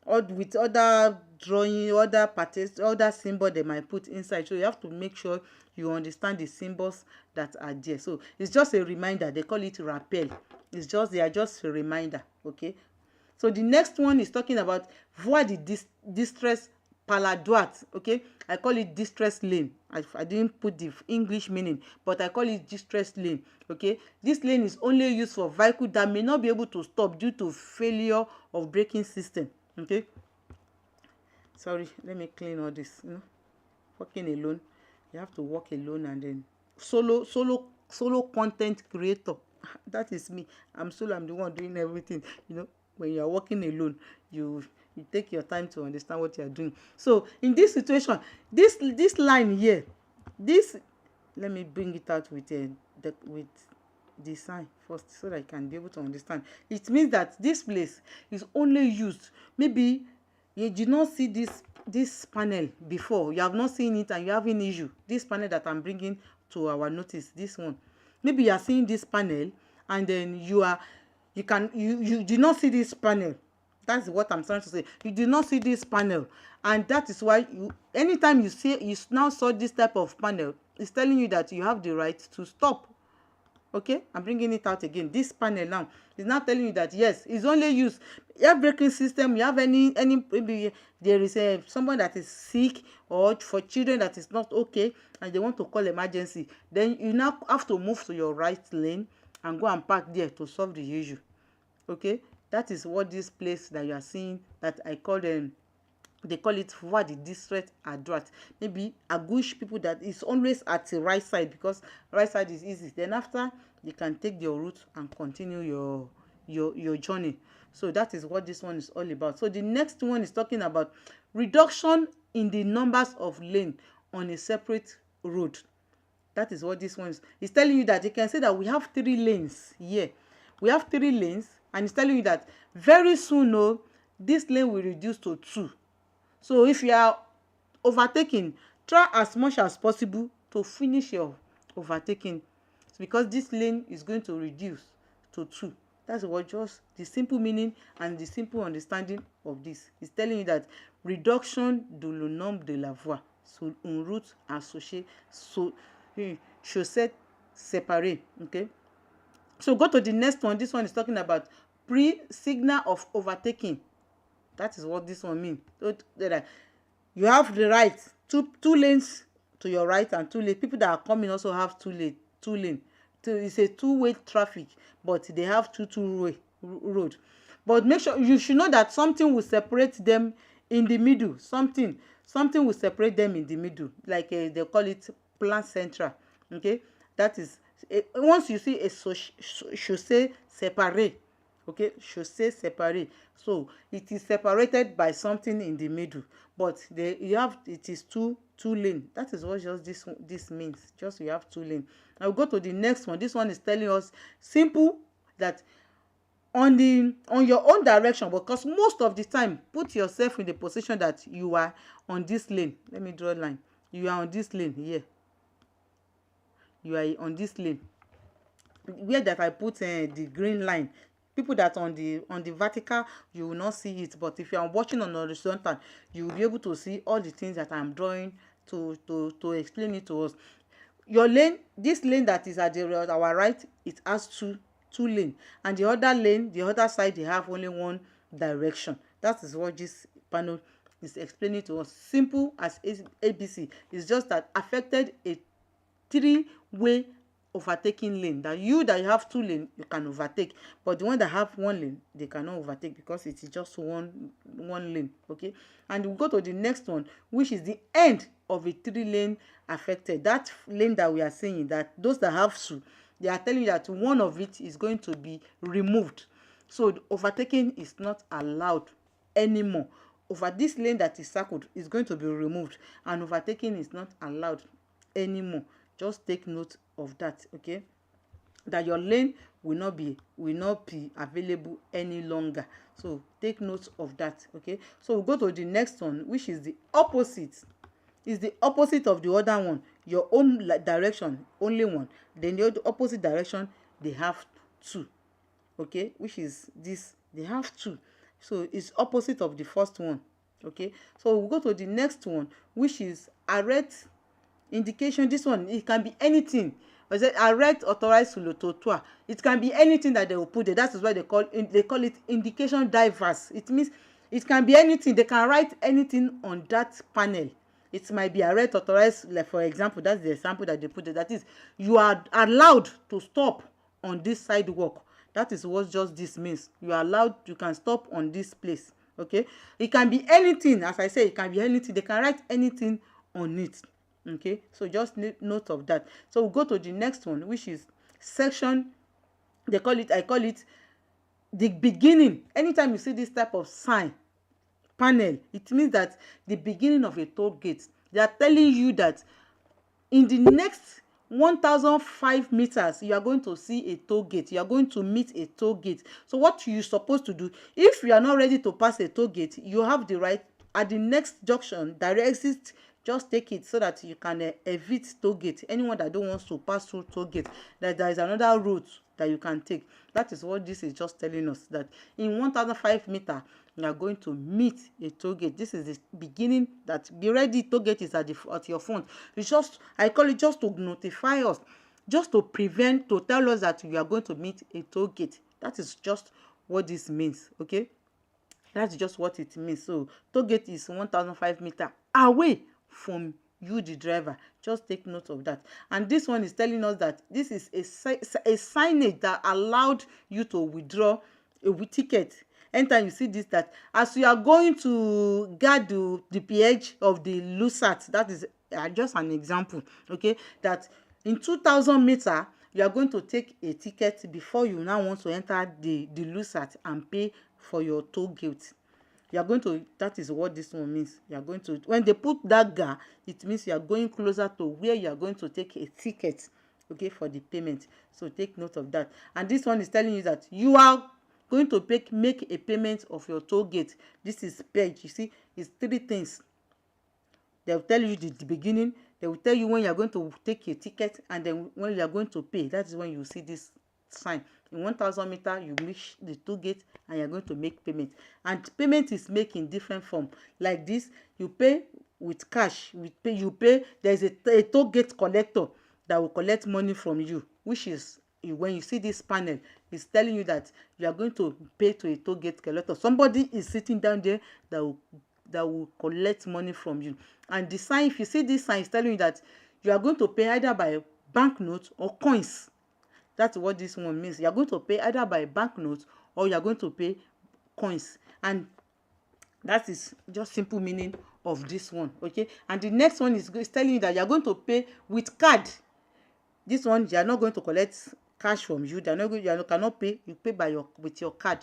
with other drawing, other patterns, other symbol they might put inside. So you have to make sure you understand the symbols that are there. So it's just a reminder. They call it rappel. They are just a reminder. Okay. So the next one is talking about voie de distress par la droite. Okay, I call it distress lane. I didn't put the English meaning, but I call it distress lane. Okay, this lane is only used for vehicles that may not be able to stop due to failure of braking system. Okay, sorry, let me clean all this. Working alone, you have to work alone, and then solo content creator. That is me. I'm solo. I'm the one doing everything. When you are working alone, you take your time to understand what you are doing. So in this situation, this line here, let me bring it out with the sign first, so that I can be able to understand. It means that this place is only used, maybe you did not see this panel before, you have not seen it, and you have an issue. This panel that I'm bringing to our notice, this one, maybe you are seeing this panel, and then you did not see this panel. That's what I'm trying to say. You did not see this panel, and that is why anytime you now saw this type of panel, It's telling you that you have the right to stop. Okay, I'm bringing it out again. This panel now is now telling you that yes, it's only used. You have braking system, you have any maybe there is a someone that is sick, or for children that is not okay and they want to call emergency, then you now have to move to your right lane and go and park there to solve the issue. Okay, that is what this place that you are seeing, that I call them, they call it voie de distraite à droite. Maybe a gauche people that is always at the right side, because right side is easy. Then after, you can take your route and continue your journey. So that is what this one is all about. So the next one is talking about reduction in the numbers of lane on a separate road. That is what this one is. It's telling you that you can say that we have 3 lanes here. We have 3 lanes, and it's telling you that very soon, oh, this lane will reduce to 2. So if you are overtaking, try as much as possible to finish your overtaking, because this lane is going to reduce to 2. That's what just the simple meaning and the simple understanding of this. It's telling you that reduction de le nombre de la voie sur une route associée, so chaussée séparée. Okay. So go to the next one. This one is talking about pre-signal of overtaking. That is what this one means. So you have the right, two lanes to your right and 2 lanes. People that are coming also have 2 lane. So it's a 2-way traffic, but they have two-way road. But make sure you should know that something will separate them in the middle. Something will separate them in the middle, like they call it plan central. Okay, that is once you see a chaussée séparée. Okay, chaussée séparée, so it is separated by something in the middle, but it is two lane. That is what just this means. Just you have 2 lane. Now we'll go to the next one. This one is telling us simple, that on your own direction, because most of the time, put yourself in the position that you are on this lane. Let me draw a line. You are on this lane here. You are on this lane where that I put the green line. People that on the vertical, you will not see it, but if you are watching on horizontal, you will be able to see all the things that I'm drawing to explain it to us. Your lane, this lane that is at our right, it has two lane, and the other lane, the other side, they have only one direction. That is what this panel is explaining to us. Simple as ABC. It's just that affected a 3-way overtaking lane, that you have 2 lane, you can overtake, but the one that have 1 lane, they cannot overtake, because it is just one lane. Okay, and we'll go to the next one, which is the end of a 3-lane affected. That lane that we are saying, that those that have 2, they are telling you that one of it is going to be removed, so the overtaking is not allowed anymore. Over this lane that is circled is going to be removed, and overtaking is not allowed anymore. Just take note of that. Okay, that your lane will not be available any longer. So take note of that. Okay, so we'll go to the next one, which is the opposite. Is the opposite of the other one. Your own direction, only 1. Then the opposite direction, they have 2. Okay, which is this, they have 2. So it's opposite of the first one. Okay, so we'll go to the next one, which is arrêt indication. This one, it can be anything. Arrêt authorized sur le trottoir. It can be anything that they will put there. That is why they call it indication diverse. It means it can be anything. They can write anything on that panel. It might be arrêt authorized, like for example, that's the example that they put there. That is, you are allowed to stop on this sidewalk. That is what just this means. You are allowed, you can stop on this place. Okay, it can be anything. As I say, it can be anything. They can write anything on it. Okay, so just note of that. So we'll go to the next one, which is section. I call it the beginning. Anytime you see this type of sign panel, it means that the beginning of a toll gate. They are telling you that in the next 1,005 meters, you are going to see a toll gate. You are going to meet a toll gate. So what you're supposed to do, if you are not ready to pass a toll gate, you have the right at the next junction, direct exit, just take it so that you can evade toll gate. Anyone that don't want to pass through toll gate, that there is another route that you can take. That is what this is just telling us, that in 1005 meter you are going to meet a toll gate. This is the beginning, that be ready, toll gate is at your front. It's just, I call it just to notify us, just to prevent, to tell us that you are going to meet a toll gate. That is just what this means. Okay, that's just what it means. So toll gate is 1005 meter away from you, the driver. Just take note of that. And this one is telling us that this is a signage that allowed you to withdraw a ticket. Anytime you see this, that as you are going to guard the pH of the LUSAT, that is just an example, okay, that in 2000 meter you are going to take a ticket before you now want to enter the LUSAT and pay for your toll gate. You are going to, that is what this one means. You are going to, when they put that GA, it means you are going closer to where you are going to take a ticket, okay, for the payment. So take note of that. And this one is telling you that you are going to make a payment of your toll gate. This is page. You see, it's three things. They will tell you the beginning. They will tell you when you are going to take a ticket, and then when you are going to pay. That is when you see this sign. In 1000 meter, you reach the toll gate and you're going to make payment. And payment is made in different form. Like this, you pay with cash. You pay. There's a toll gate collector that will collect money from you, which is, when you see this panel, it's telling you that you are going to pay to a toll gate collector. Somebody is sitting down there that will collect money from you. And the sign, if you see this sign, is telling you that you are going to pay either by banknote or coins. That's what this one means. You are going to pay either by banknote or you are going to pay coins. And that is just simple meaning of this one. Okay. And the next one is telling you that you are going to pay with card. This one, you are not going to collect cash from you. You cannot pay. You pay with your card.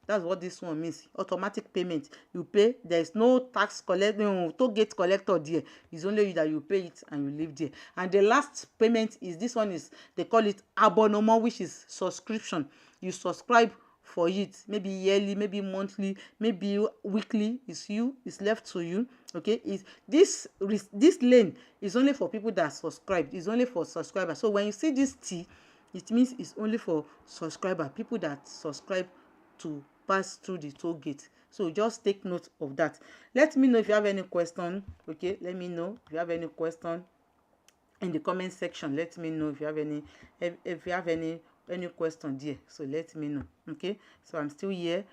That's what this one means. Automatic payment. You pay. There is no tax collector, no toll gate collector there. It's only you that you pay it and you leave there. And the last payment is, this one is, they call it abonnement, which is subscription. You subscribe for it, maybe yearly, maybe monthly, maybe weekly. It's left to you. Okay, this lane is only for people that subscribe. It's only for subscribers. So when you see this T, it means it's only for subscriber, people that subscribe to pass through the toll gate. So just take note of that. Let me know if you have any question. Okay, let me know if you have any question in the comment section. Let me know if you have any question there. So let me know. Okay, so I'm still here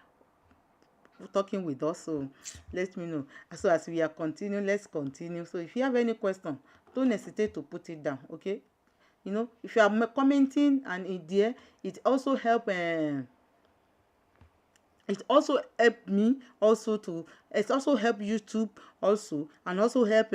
talking with us, so let me know. So as we are continuing, let's continue. So if you have any question, don't hesitate to put it down. Okay, you know, if you are commenting and in there, it also help it also help me also to, it also help YouTube also, and also help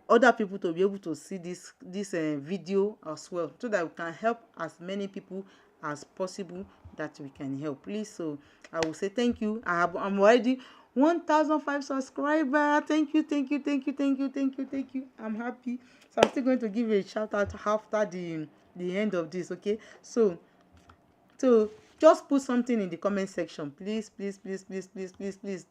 other people to be able to see this video as well, so that we can help as many people as possible that we can help. Please, so I will say thank you. I'm already 1005 subscribers. Thank you. I'm happy. So I'm still going to give you a shout out after the end of this. Okay, so just put something in the comment section, please.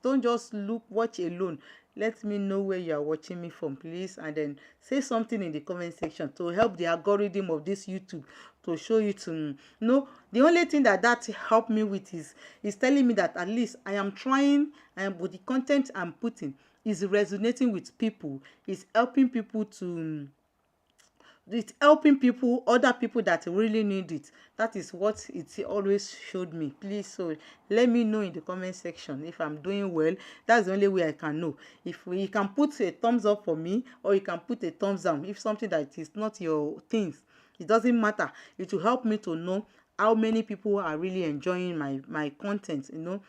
Don't just watch alone. Let me know where you are watching me from, please, and then say something in the comment section to help the algorithm of this YouTube to show you to know. The only thing that helped me with is telling me that at least I am trying, and with the content I'm putting is resonating with people, is helping people to. It's helping people, other people that really need it. That is what it always showed me. Please, so let me know in the comment section if I'm doing well. That's the only way I can know. If you can put a thumbs up for me, or you can put a thumbs down if something that is not your things. It doesn't matter. It will help me to know how many people are really enjoying my content. You know,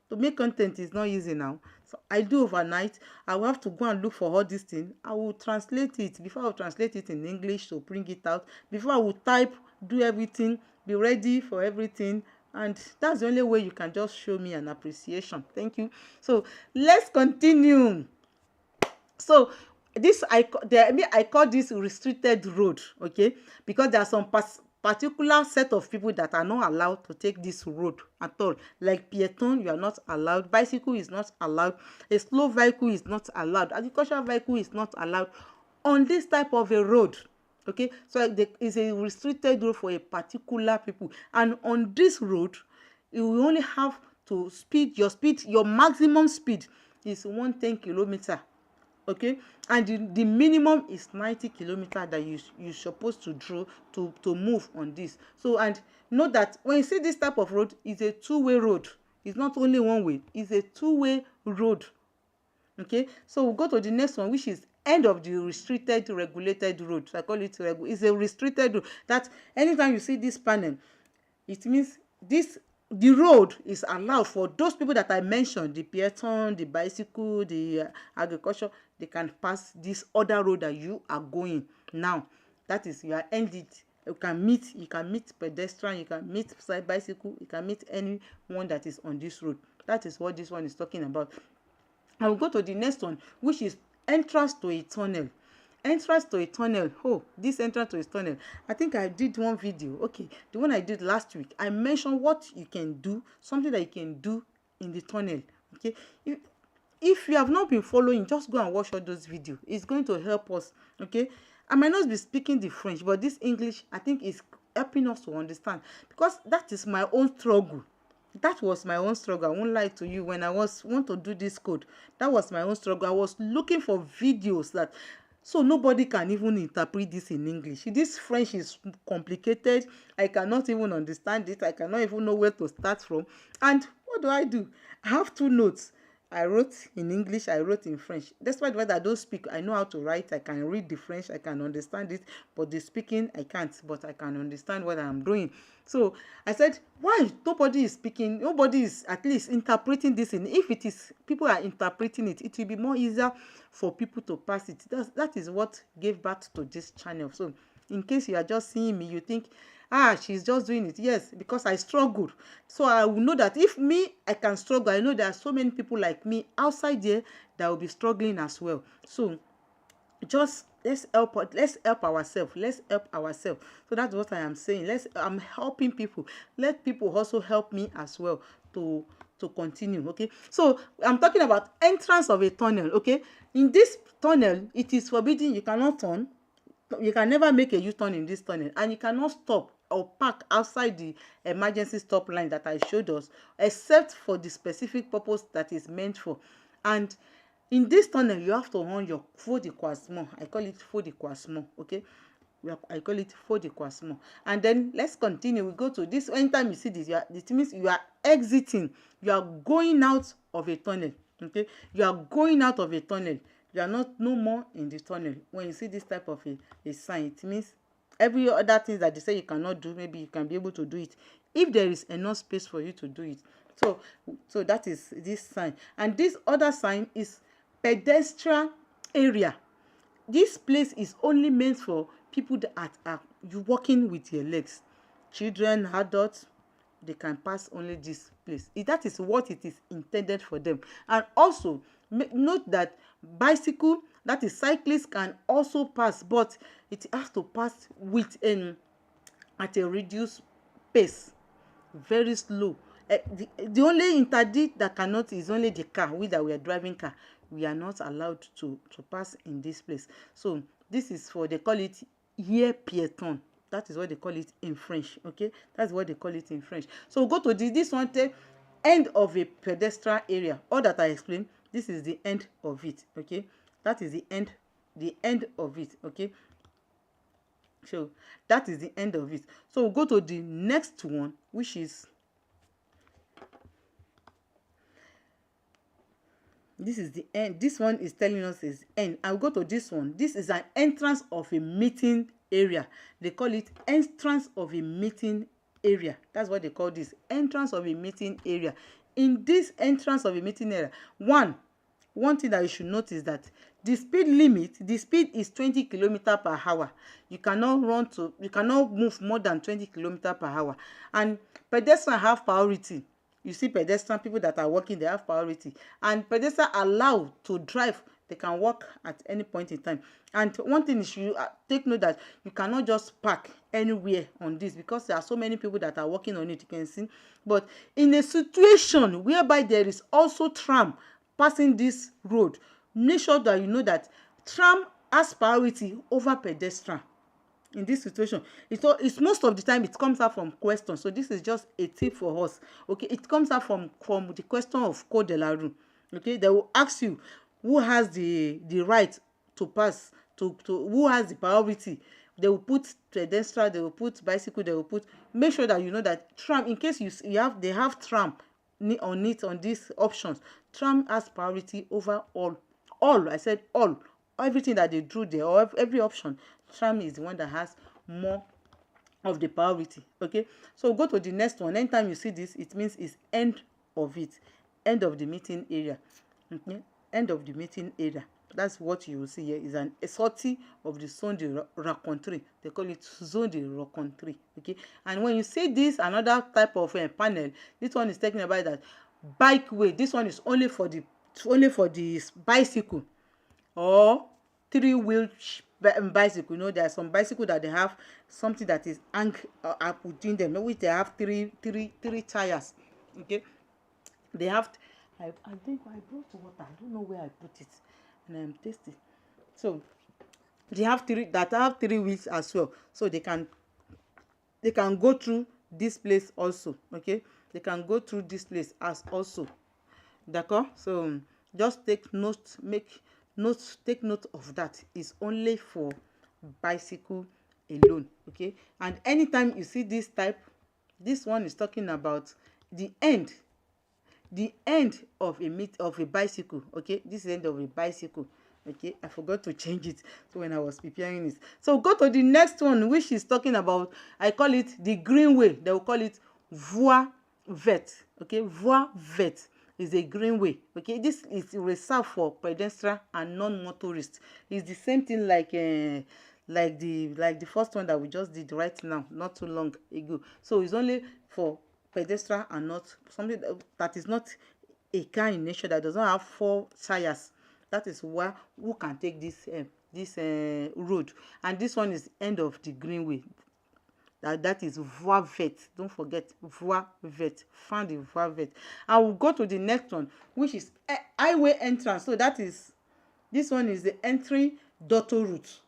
to make content is not easy now. So I do overnight. I will have to go and look for all these things. I will translate it. Before I will translate it in English to bring it out. Before I will type, do everything, be ready for everything. And that's the only way you can just show me an appreciation. Thank you. So let's continue. So this I call this restricted road, okay, because there are some particular set of people that are not allowed to take this road at all. Like pedestrian, you are not allowed. Bicycle is not allowed. A slow vehicle is not allowed. Agricultural vehicle is not allowed on this type of a road. Okay, so there is a restricted road for a particular people, and on this road you will only have to speed your maximum speed is 110 kilometer. Okay, and the minimum is 90 kilometer that you supposed to draw to move on this. So, and know that when you see this type of road, is a two-way road. It's not only one way, it's a two-way road. Okay, so we'll go to the next one, which is end of the restricted regulated road. So I call it it's a restricted road. That anytime you see this panel, it means the road is allowed for those people that I mentioned, the pedestrian, the bicycle, the agriculture. They can pass this other road that you are going now. That is, you are ended. You can meet pedestrian, you can meet bicycle, you can meet anyone that is on this road. That is what this one is talking about. I will go to the next one, which is entrance to a tunnel. Entrance to a tunnel. Oh, this entrance to a tunnel. I think I did one video. Okay, the one I did last week. I mentioned what you can do, something that you can do in the tunnel. Okay, if you have not been following, just go and watch all those videos. It's going to help us. Okay, I might not be speaking the French, but this English, I think, is helping us to understand, because that is my own struggle. That was my own struggle. I won't lie to you. When I want to do this code, that was my own struggle. I was looking for videos that, so nobody can even interpret this in English. This French is complicated. I cannot even understand it. I cannot even know where to start from. And what do? I have two notes. I wrote in English, I wrote in French. Despite what I don't speak, I know how to write. I can read the French, I can understand it, but the speaking, I can't, but I can understand what I'm doing. So I said, why nobody is speaking? Nobody is at least interpreting this in. If it is people are interpreting it, it will be more easier for people to pass it. That is what gave birth to this channel. So in case you are just seeing me, you think, she's just doing it. Yes, because I struggled. So I will know that if me, I can struggle. I know there are so many people like me outside there that will be struggling as well. So just let's help ourselves. Let's help ourselves. So that's what I am saying. I'm helping people. Let people also help me as well to continue. Okay, so I'm talking about entrance of a tunnel. Okay, in this tunnel, it is forbidden. You cannot turn. You can never make a U-turn in this tunnel, and you cannot stop or park outside the emergency stop line that I showed us, except for the specific purpose that is meant for. And in this tunnel, you have to on your feu de croisement. I call it feu de croisement. Okay, I call it feu de croisement. And then let's continue. We go to this. Anytime you see this, it means you are exiting. You are going out of a tunnel. Okay, you are going out of a tunnel. You are no more in the tunnel. When you see this type of a sign, it means every other thing that they say you cannot do, maybe you can be able to do it if there is enough space for you to do it. So that is this sign. And this other sign is pedestrian area. This place is only meant for people that are you walking with your legs. Children, adults, they can pass only this place. That is what it is intended for them. And also note that bicycle, that is cyclists, can also pass, but it has to pass with at a reduced pace, very slow. The only interdict that cannot is only the car. We that we are driving car, we are not allowed to pass in this place. So this is for, they call it here piéton. That is what they call it in French. Okay, that's what they call it in French. So go to this one, end of a pedestrian area. All that I explained, this is the end of it. Okay, that is the end of it. Okay, so that is the end of it. So we'll go to the next one, which is this is the end. This one is telling us is end. I'll go to this one. This is an entrance of a meeting area. They call it entrance of a meeting area. That's what they call this, entrance of a meeting area. In this entrance of a meeting area, one thing that you should notice that the speed limit, the speed is 20 kilometers per hour. You cannot move more than 20 kilometers per hour. And pedestrians have priority. You see pedestrian people that are walking, they have priority. And pedestrians allowed to drive, They can walk at any point in time. And one thing is, you take note that you cannot just park anywhere on this, because there are so many people that are working on it, you can see. But in a situation whereby there is also tram passing this road, make sure that you know that tram has priority over pedestrian. In this situation, it's most of the time it comes out from question. So this is just a tip for us. Okay, it comes out from the question of code de la rue. Okay, they will ask you who has the right to pass, to who has the priority. They will put pedestrian, they will put bicycle, they will put, make sure that you know that tram, in case they have tram on it, on these options, tram has priority over all. I said all. Everything that they drew there, or every option, tram is the one that has more of the priority. Okay, so go to the next one. Anytime you see this, it means it's end of it, end of the meeting area. Okay, end of the meeting area. That's what you will see here, is a sortie of the zone de rencontre. They call it zone de rencontre. Okay, and when you see this another type of panel, this one is talking about that bike way. This one is only for the bicycle or three-wheel bicycle. You know, there are some bicycle that they have something that is up between them, which they have three tires. Okay, they have I think I brought water. I don't know where I put it, and I'm tasting. So they have three wheels as well, so they can go through this place also. Okay, they can go through this place as also. D'accord? So just take note of that. It's only for bicycle alone. Okay, and anytime you see this type, this one is talking about the end of a bicycle. Okay, this is the end of a bicycle. Okay, I forgot to change it so when I was preparing it. So go to the next one, which is talking about, I call it the greenway. They will call it voie verte. Okay, voie verte is a greenway. Okay, this is reserved for pedestrian and non-motorists. It's the same thing like the first one that we just did right now, not too long ago. So it's only for pedestrian and not something that is not a car in nature, that does not have 4 tires. That is who can take this road. And this one is end of the greenway. That is voie verte. Don't forget voie verte. Find the voie verte. And we'll go to the next one, which is highway entrance. So this one is the entry daughter route.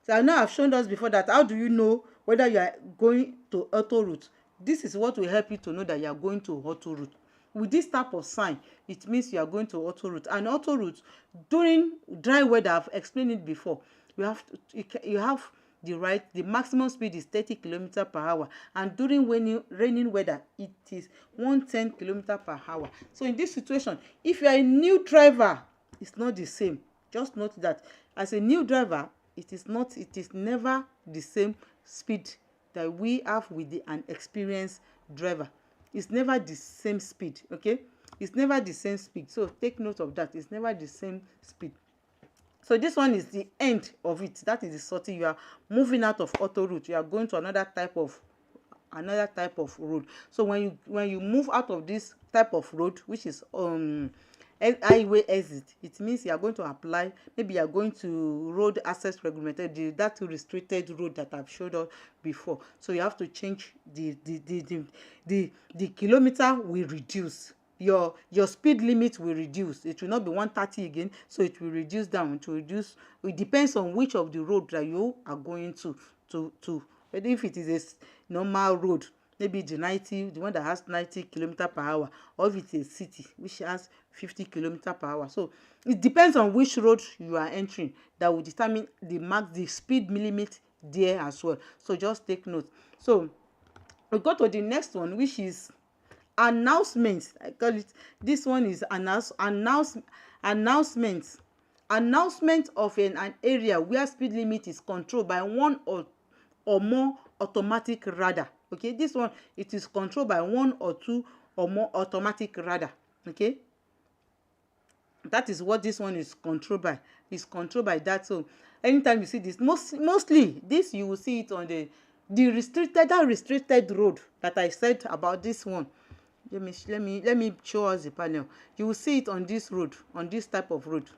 So I know I've shown us before that how do you know whether you are going to auto route. This is what will help you to know that you are going to auto route. With this type of sign, it means you are going to auto route. And auto route, during dry weather, I've explained it before, you have the maximum speed is 30 km/h, and during raining weather it is 110 km/h. So in this situation, if you are a new driver, it's not the same. Just note that as a new driver, it is never the same speed that we have with an experienced driver. It's never the same speed. Okay, it's never the same speed. So take note of that. It's never the same speed. So this one is the end of it. That is the sortie. You are moving out of auto route. You are going to another type of road. So when you move out of this type of road, which is highway exit, it means you are going to apply, maybe you are going to road access regulated, that restricted road that I've showed us before. So you have to change the kilometer will reduce. Your speed limit will reduce. It will not be 130 again, so it will reduce down. It depends on which of the road that you are going to whether if it is a normal road, maybe the one that has 90 km/h, or if it's a city which has 50 km/h. So it depends on which road you are entering, that will determine the speed limit there as well. So just take note. So we go to the next one, which is announcements. I call it, this one is announcement of an area where speed limit is controlled by one or more automatic radar. Okay, this one, it is controlled by 1 or 2 or more automatic radar. Okay, that is what this one is controlled by. It's controlled by that. So anytime you see this, mostly this, you will see it on the restricted road that I said about. This one, let me show us the panel. You will see it on this road, on this type of road.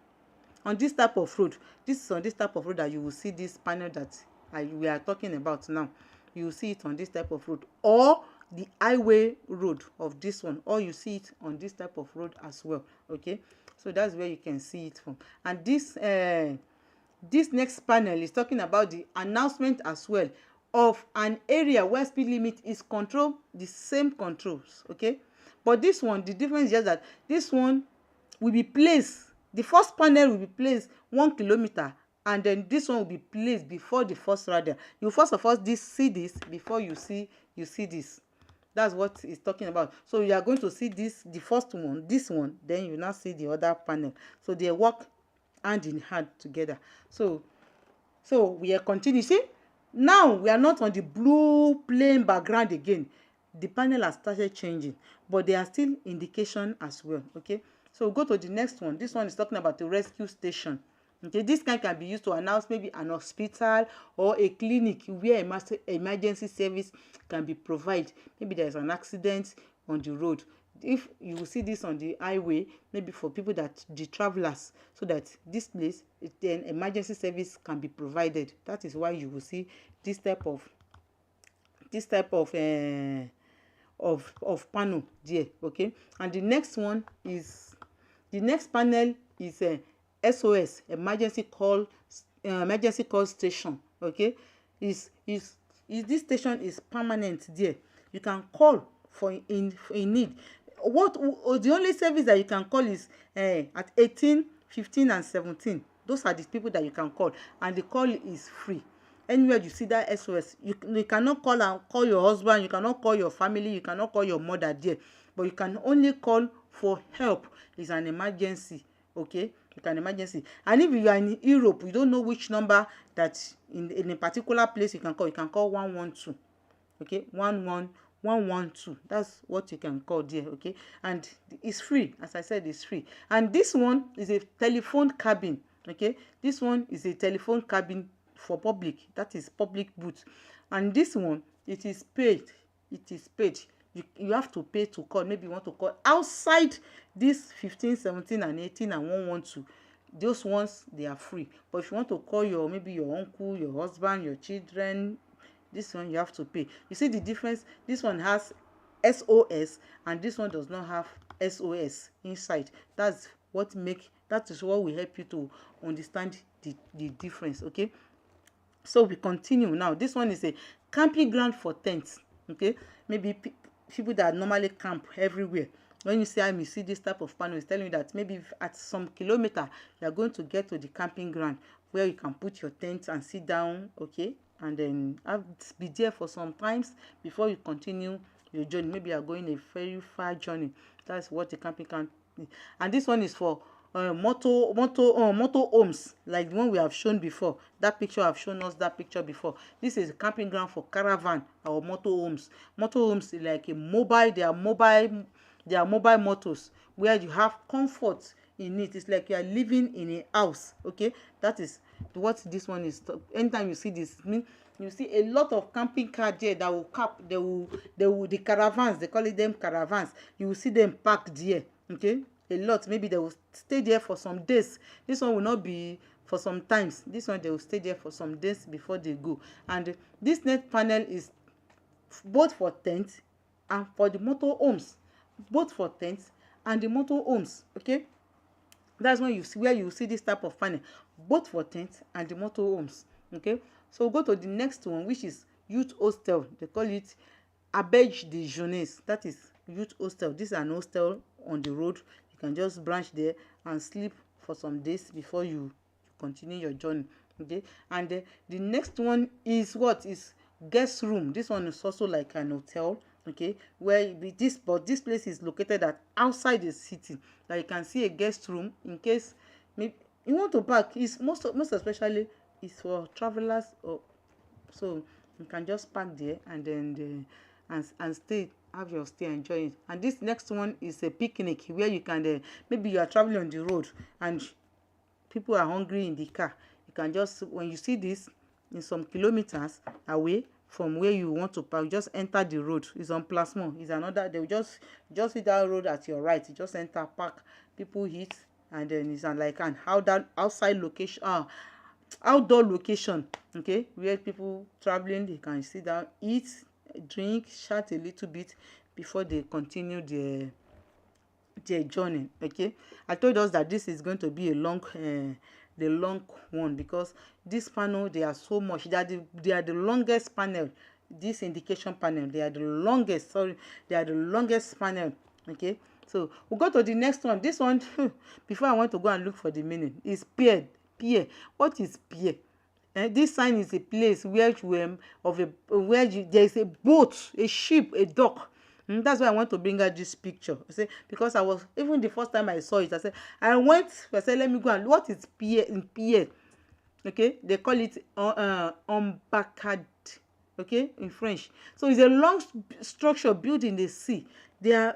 on this type of road, this is on this type of road that you will see this panel that we are talking about now. You will see it on this type of road, or the highway road of this one, or you see it on this type of road as well. Okay, so that's where you can see it from. And this next panel is talking about the announcement as well of an area where speed limit is controlled, the same controls. Okay, but this one, the difference is just that this one will be placed, the first panel will be placed 1 kilometer, and then this one will be placed before the first radar. You first of all see this before you see this. That's what it's talking about. So you are going to see this, the first one, this one, then you now see the other panel. So they work hand in hand together. So we are continuing. See, now we are not on the blue plain background again. The panel has started changing, but they are still indication as well. Okay, so go to the next one. This one is talking about the rescue station. Okay, this kind can be used to announce maybe an hospital or a clinic where emergency service can be provided. Maybe there is an accident on the road. If you will see this on the highway, maybe for people that the travelers, so that this place, then emergency service can be provided. That is why you will see this type of panel there. Okay, and the next panel is SOS, emergency call station. Okay, is this station is permanent there. You can call for in need. The only service that you can call is at 18, 15 and 17. Those are the people that you can call, and the call is free. Anywhere you see that SOS, you cannot call your husband, you cannot call your family, you cannot call your mother there, but you can only call for help. It's an emergency. Okay, it's an emergency. And if you are in Europe, you don't know which number that in a particular place you can call 112. Okay, 112. That's what you can call there. Okay, and it's free. As I said, it's free. And this one is a telephone cabin. Okay, this one is a telephone cabin for public. That is public booth. And this one, it is paid. You have to pay to call. Maybe you want to call outside this 15, 17 and 18 and 112. Those ones, they are free. But if you want to call maybe your uncle, your husband, your children, this one you have to pay. You see the difference? This one has SOS and this one does not have SOS inside. That is what will help you to understand the difference. Okay, so we continue now. This one is a camping ground for tents. Okay, maybe people that normally camp everywhere. When you see this type of panel, it's telling you that maybe at some kilometer you are going to get to the camping ground where you can put your tent and sit down. Okay, and then be there for some times before you continue your journey. Maybe you are going a very far journey. That's what the camping ground is. And this one is for motor homes, like the one we have shown before. That picture have shown us that picture before. This is a camping ground for caravan or motor homes. Motor homes is like they are mobile motors where you have comfort in it. It's like you are living in a house. Okay, that is what this one is. Anytime you see this, you see a lot of camping cars there that will the caravans, they call them caravans. You will see them parked there. Okay, a lot. Maybe they will stay there for some days. This one will not be for some times. This one they will stay there for some days before they go. And this net panel is both for tents and for the motor homes. Both for tents and the motor homes. Okay, that's when where you see this type of panel, both for tents and the motor homes. Okay, so go to the next one, which is youth hostel. They call it Abege de Jeunesse. That is youth hostel. This is an hostel on the road. You can just branch there and sleep for some days before you continue your journey. Okay, and the next one is guest room. This one is also like an hotel. Okay, but this place is located outside the city. That you can see a guest room in case maybe you want to park. It's most especially is for travelers, so you can just park there and then and stay, have your stay, enjoy it. And this next one is a picnic where you can maybe you are traveling on the road and people are hungry in the car. You can just, when you see this in some kilometers away from where you want to park, just enter the road. It's on Plasmon. It's another. They will just see that road at your right. You just enter, park. People eat and then it's like an outside location, outdoor location, okay, where people traveling, they can sit down, eat, drink, chat a little bit before they continue their journey. Okay, I told us that this is going to be a long the long one, because this panel, they are so much, they are the longest panel. This indication panel, they are the longest, sorry, they are the longest panel. Okay, so we'll go to the next one. This one before I want to go and look for the meaning, is pier. What is pier? This sign is a place where there is a boat, a ship, a dock. That's why I want to bring out this picture. I say, because I was, even the first time I saw it, I said, let me go and, what is pier in pier? Okay, they call it embarcade, okay, in French. So it's a long structure built in the sea. They are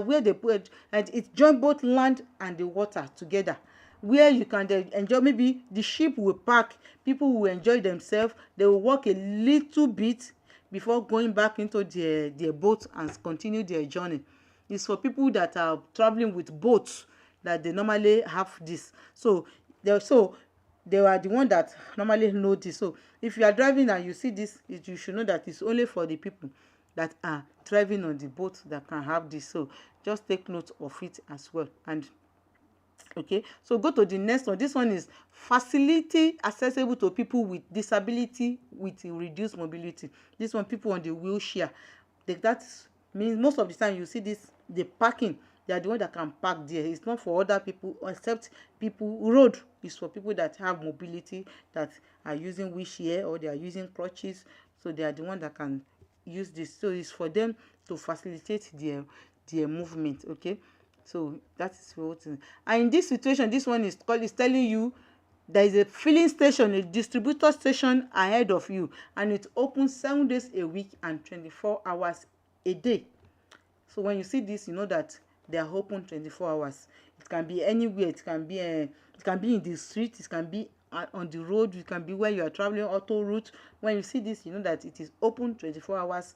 where they put, and it join both land and the water together, where you can enjoy. Maybe the ship will park, people will enjoy themselves, they will walk a little bit before going back into their boat and continue their journey. It's for people that are traveling with boats that they normally have this. So they are the one that normally know this. So if you are driving and you see this, you should know that it's only for the people that are driving on the boat that can have this. So just take note of it as well. And okay, so go to the next one. This one is facility accessible to people with disability with reduced mobility. This one, people on the wheelchair. That means most of the time you see this, the parking, they are the one that can park there. It's not for other people, except people. Road is for people that have mobility, that are using wheelchair or they are using crutches. So they are the one that can use this. So it's for them to facilitate their movement. Okay, so that is what. And in this situation, this one is telling you there is a filling station, a distributor station ahead of you, and it opens 7 days a week and 24 hours a day. So when you see this, you know that they are open 24 hours. It can be anywhere. It can be in the street, it can be on the road, it can be where you are traveling, auto route. When you see this, you know that it is open 24 hours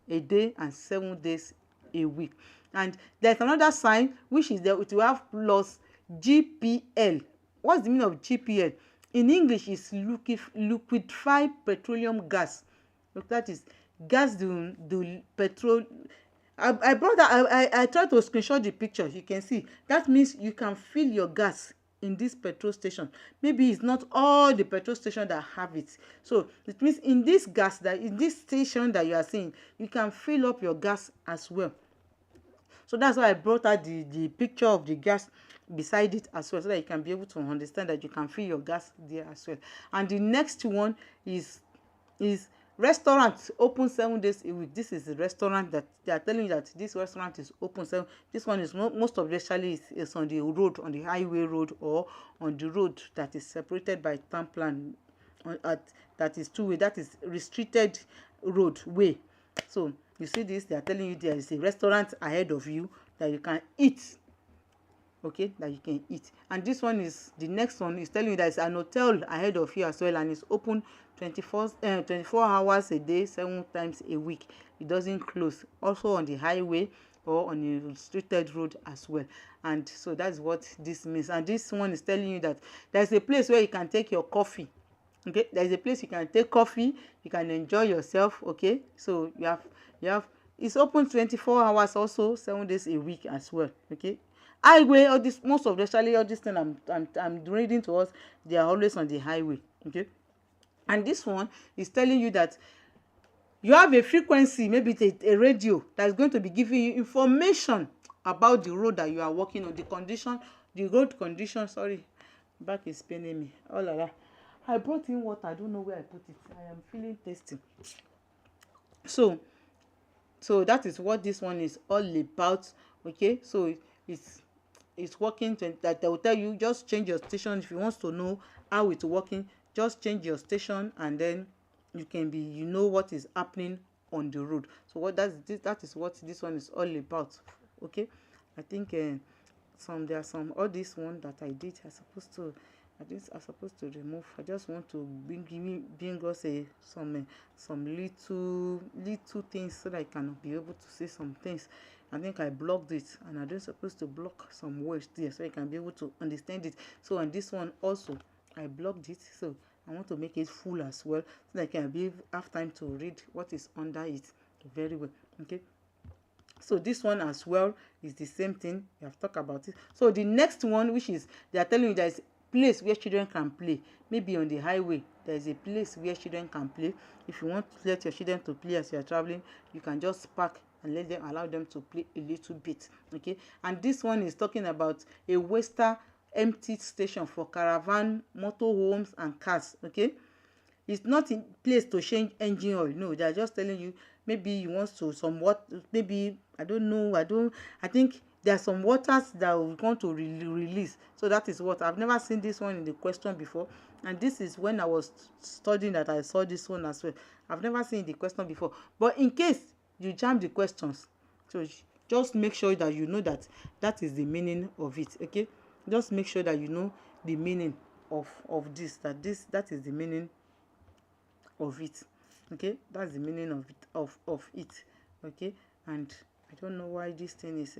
a day and 7 days a week. And there's another sign which is there, it will have plus GPL. What's the meaning of GPL? In English, is liquefied petroleum gas. That is gas, the petrol. I brought that. I tried to screenshot the picture. You can see that means you can fill your gas in this petrol station. Maybe it's not all the petrol station that have it. So it means in this station that you are seeing, you can fill up your gas as well. So that's why I brought out the picture of the gas beside it as well, so that you can be able to understand that you can fill your gas there as well. And the next one is restaurant open 7 days a week. This is the restaurant that they are telling you that this restaurant is open 7. This one is most of the actually is on the road, on the highway road, or on the road that is separated by town plan, that is two-way, that is restricted roadway. So you see this, they are telling you there is a restaurant ahead of you that you can eat. Okay, that you can eat. And this one is, the next one is telling you that it's an hotel ahead of you as well, and it's open 24 hours a day, 7 times a week. It doesn't close. Also on the highway or on a restricted road as well. And so that's what this means. And this one is telling you that there's a place where you can take your coffee. Okay, there's a place you can take coffee, you can enjoy yourself. Okay, so you have it's open 24 hours, also 7 days a week as well. Okay, highway, all this, most of the actually all this thing I'm reading to us, they are always on the highway. Okay, and this one is telling you that you have a frequency, maybe it's a radio, that's going to be giving you information about the road that you are walking on, the road condition. Sorry, back is paining me. Oh la la. I brought in water. I don't know where I put it. I am feeling thirsty. So that is what this one is all about. Okay, so it's working that they will tell you, just change your station. If you want to know how it's working, just change your station, and then you know what is happening on the road. So that is what this one is all about. Okay, I think there are some all this one that I did. I supposed to I think I'm supposed to remove. I just want to bring us some little things so that I can be able to see some things. I think I blocked it, and I don't supposed to block some words there so I can be able to understand it. So on this one also, I blocked it. So I want to make it full as well so that I can have time to read what is under it very well. Okay. So this one as well is the same thing. We have talked about it. So the next one, which is they are telling you there is place where children can play. Maybe on the highway there is a place where children can play. If you want to let your children to play as you are traveling, you can just park and allow them to play a little bit. Okay. And this one is talking about a waster empty station for caravan, motorhomes and cars. Okay. It's not in place to change engine oil. No, they are just telling you maybe you want to somewhat, maybe I don't know, I think there are some waters that we want to release. So that is what I've never seen this one in the question before, and this is when I was studying that I saw this one as well. I've never seen the question before, but in case you jam the questions, so just make sure that you know that that is the meaning of it. Okay, just make sure that you know the meaning of this, that is the meaning of it. Okay, that's the meaning of it, of it. Okay, and I don't know why this thing is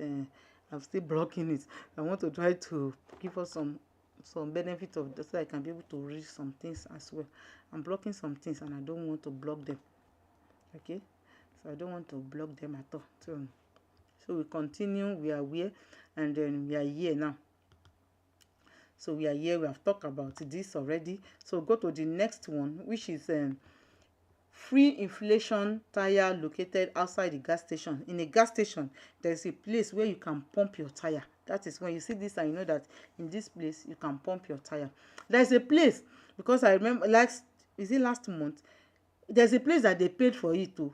I'm still blocking it. I want to try to give us some benefit of that so I can be able to read some things as well. I'm blocking some things and I don't want to block them. Okay, so I don't want to block them at all. So we continue. We are here, and then we are here now. So we are here. We have talked about this already. So go to the next one, which is free inflation tire located outside the gas station. In a gas station, there is a place where you can pump your tire. That is when you see this and you know that in this place you can pump your tire. There is a place, because I remember last month, there's a place that they paid for it too.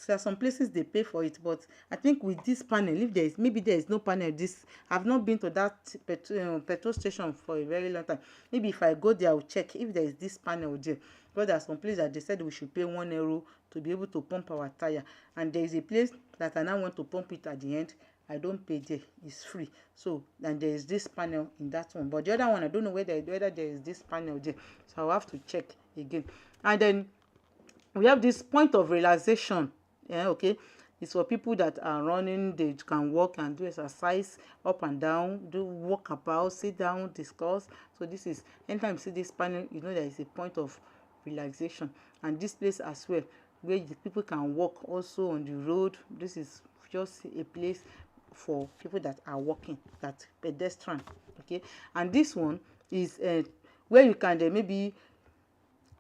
There are some places they pay for it, but I think with this panel, if there is, maybe there is no panel, this, I've not been to that petrol station for a very long time. Maybe if I go there, I'll check if there is this panel there, because there are some places that they said we should pay €1 to be able to pump our tire, and there is a place that I now want to pump it at the end. I don't pay there, it's free. So, and there is this panel in that one, but the other one I don't know whether there is this panel there, so I'll have to check again. And then we have this point of relaxation. Yeah, okay, it's for people that are running. They can walk and do exercise up and down, do walk about, sit down, discuss. So this is, anytime you see this panel, you know there is a point of relaxation. And this place as well, where the people can walk also on the road. This is just a place for people that are walking, that pedestrian. Okay, and this one is where you can maybe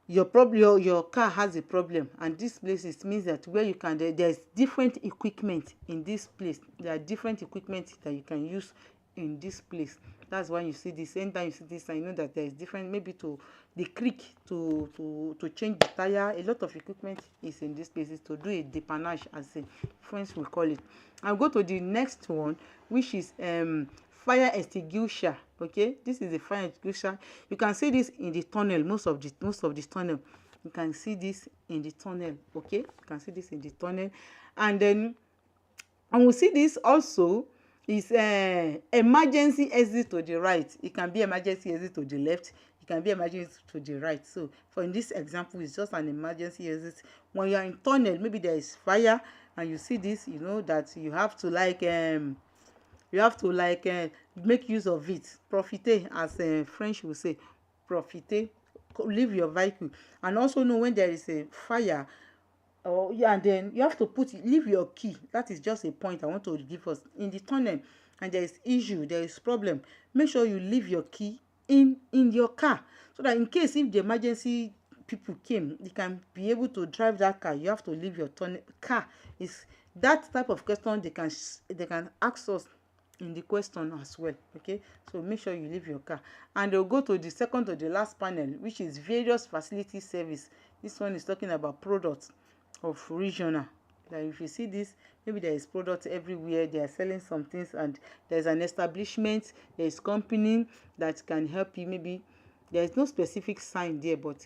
your car has a problem, and this place means that where you can there's different equipment in this place. There are different equipment that you can use in this place. That's why you see this. Anytime you see this, I know that there is different, maybe to the creek to change the tire. A lot of equipment is in this place, to do a dépannage, as a French will call it. I'll go to the next one, which is fire extinguisher. Okay, this is a fire extinguisher. You can see this in the tunnel. Most of the tunnel, you can see this in the tunnel. Okay, you can see this in the tunnel. And then we see this also is emergency exit to the right. It can be emergency exit to the left, it can be emergency to the right. So for in this example, it's just an emergency exit. When you are in tunnel, maybe there is fire and you see this, you know that you have to make use of it. Profiter, as French will say, profiter. Leave your vehicle, and also know when there is a fire, and then you have to leave your key. That is just a point I want to give us. In the tunnel and there is issue, there is problem, make sure you leave your key in your car, so that in case if the emergency people came, you can be able to drive that car. You have to leave your car. Is that type of question they can ask us in the question as well. Okay, so make sure you leave your car. And they'll go to the second to the last panel, which is various facility service. This one is talking about products of regional. Like if you see this, maybe there is products everywhere, they are selling some things, and there's an establishment, there is company that can help you. Maybe there is no specific sign there, but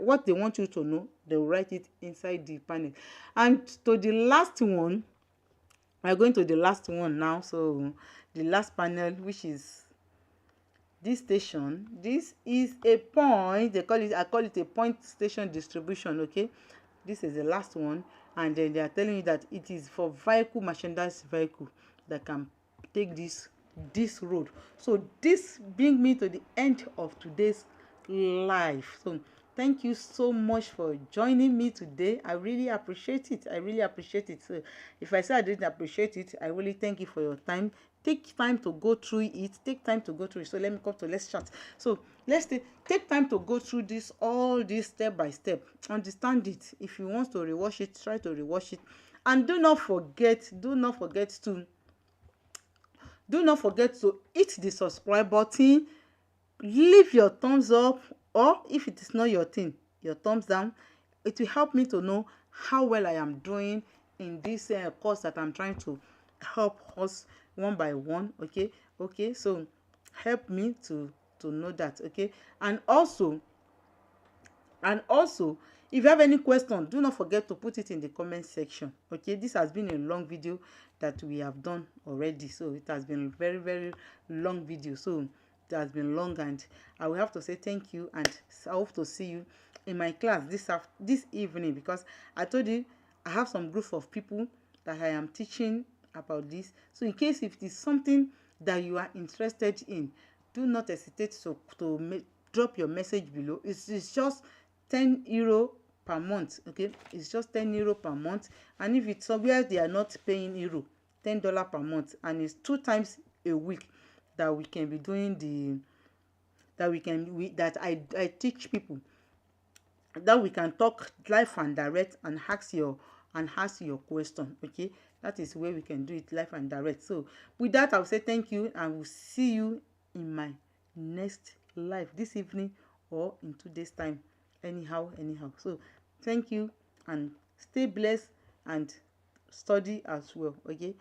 what they want you to know, they will write it inside the panel. And to the last one, we're going to the last one now. So the last panel, which is this station, this is a point, they call it, I call it a point station distribution. Okay, this is the last one, and then they are telling you that it is for vehicle, merchandise vehicle that can take this road. So this bring me to the end of today's live. So thank you so much for joining me today. I really appreciate it. I really appreciate it. So if I say I didn't appreciate it, I really thank you for your time. Take time to go through it. Take time to go through it. So let me come to let's chat. So let's take time to go through this, all this step by step. Understand it. If you want to rewatch it, try to rewatch it. And do not forget to hit the subscribe button, leave your thumbs up, or if it is not your thing, your thumbs down. It will help me to know how well I am doing in this course that I'm trying to help us one by one. Okay, so help me to know that. Okay, and also if you have any question, do not forget to put it in the comment section. Okay, this has been a long video that we have done already, so it has been very, very long video. So it has been long, and I will have to say thank you, and I hope to see you in my class this evening, because I told you I have some group of people that I am teaching about this. So in case if it is something that you are interested in, do not hesitate to drop your message below. It's just €10 per month. Okay, it's just €10 per month, and if it's somewhere they are not paying euro, $10 per month, and it's 2 times a week that we can be doing the that I teach people, that we can talk live and direct and ask your question. Okay, that is where we can do it live and direct. So with that, I'll say thank you, and we'll see you in my next live this evening or in 2 days time, anyhow. So thank you, and stay blessed and study as well. Okay,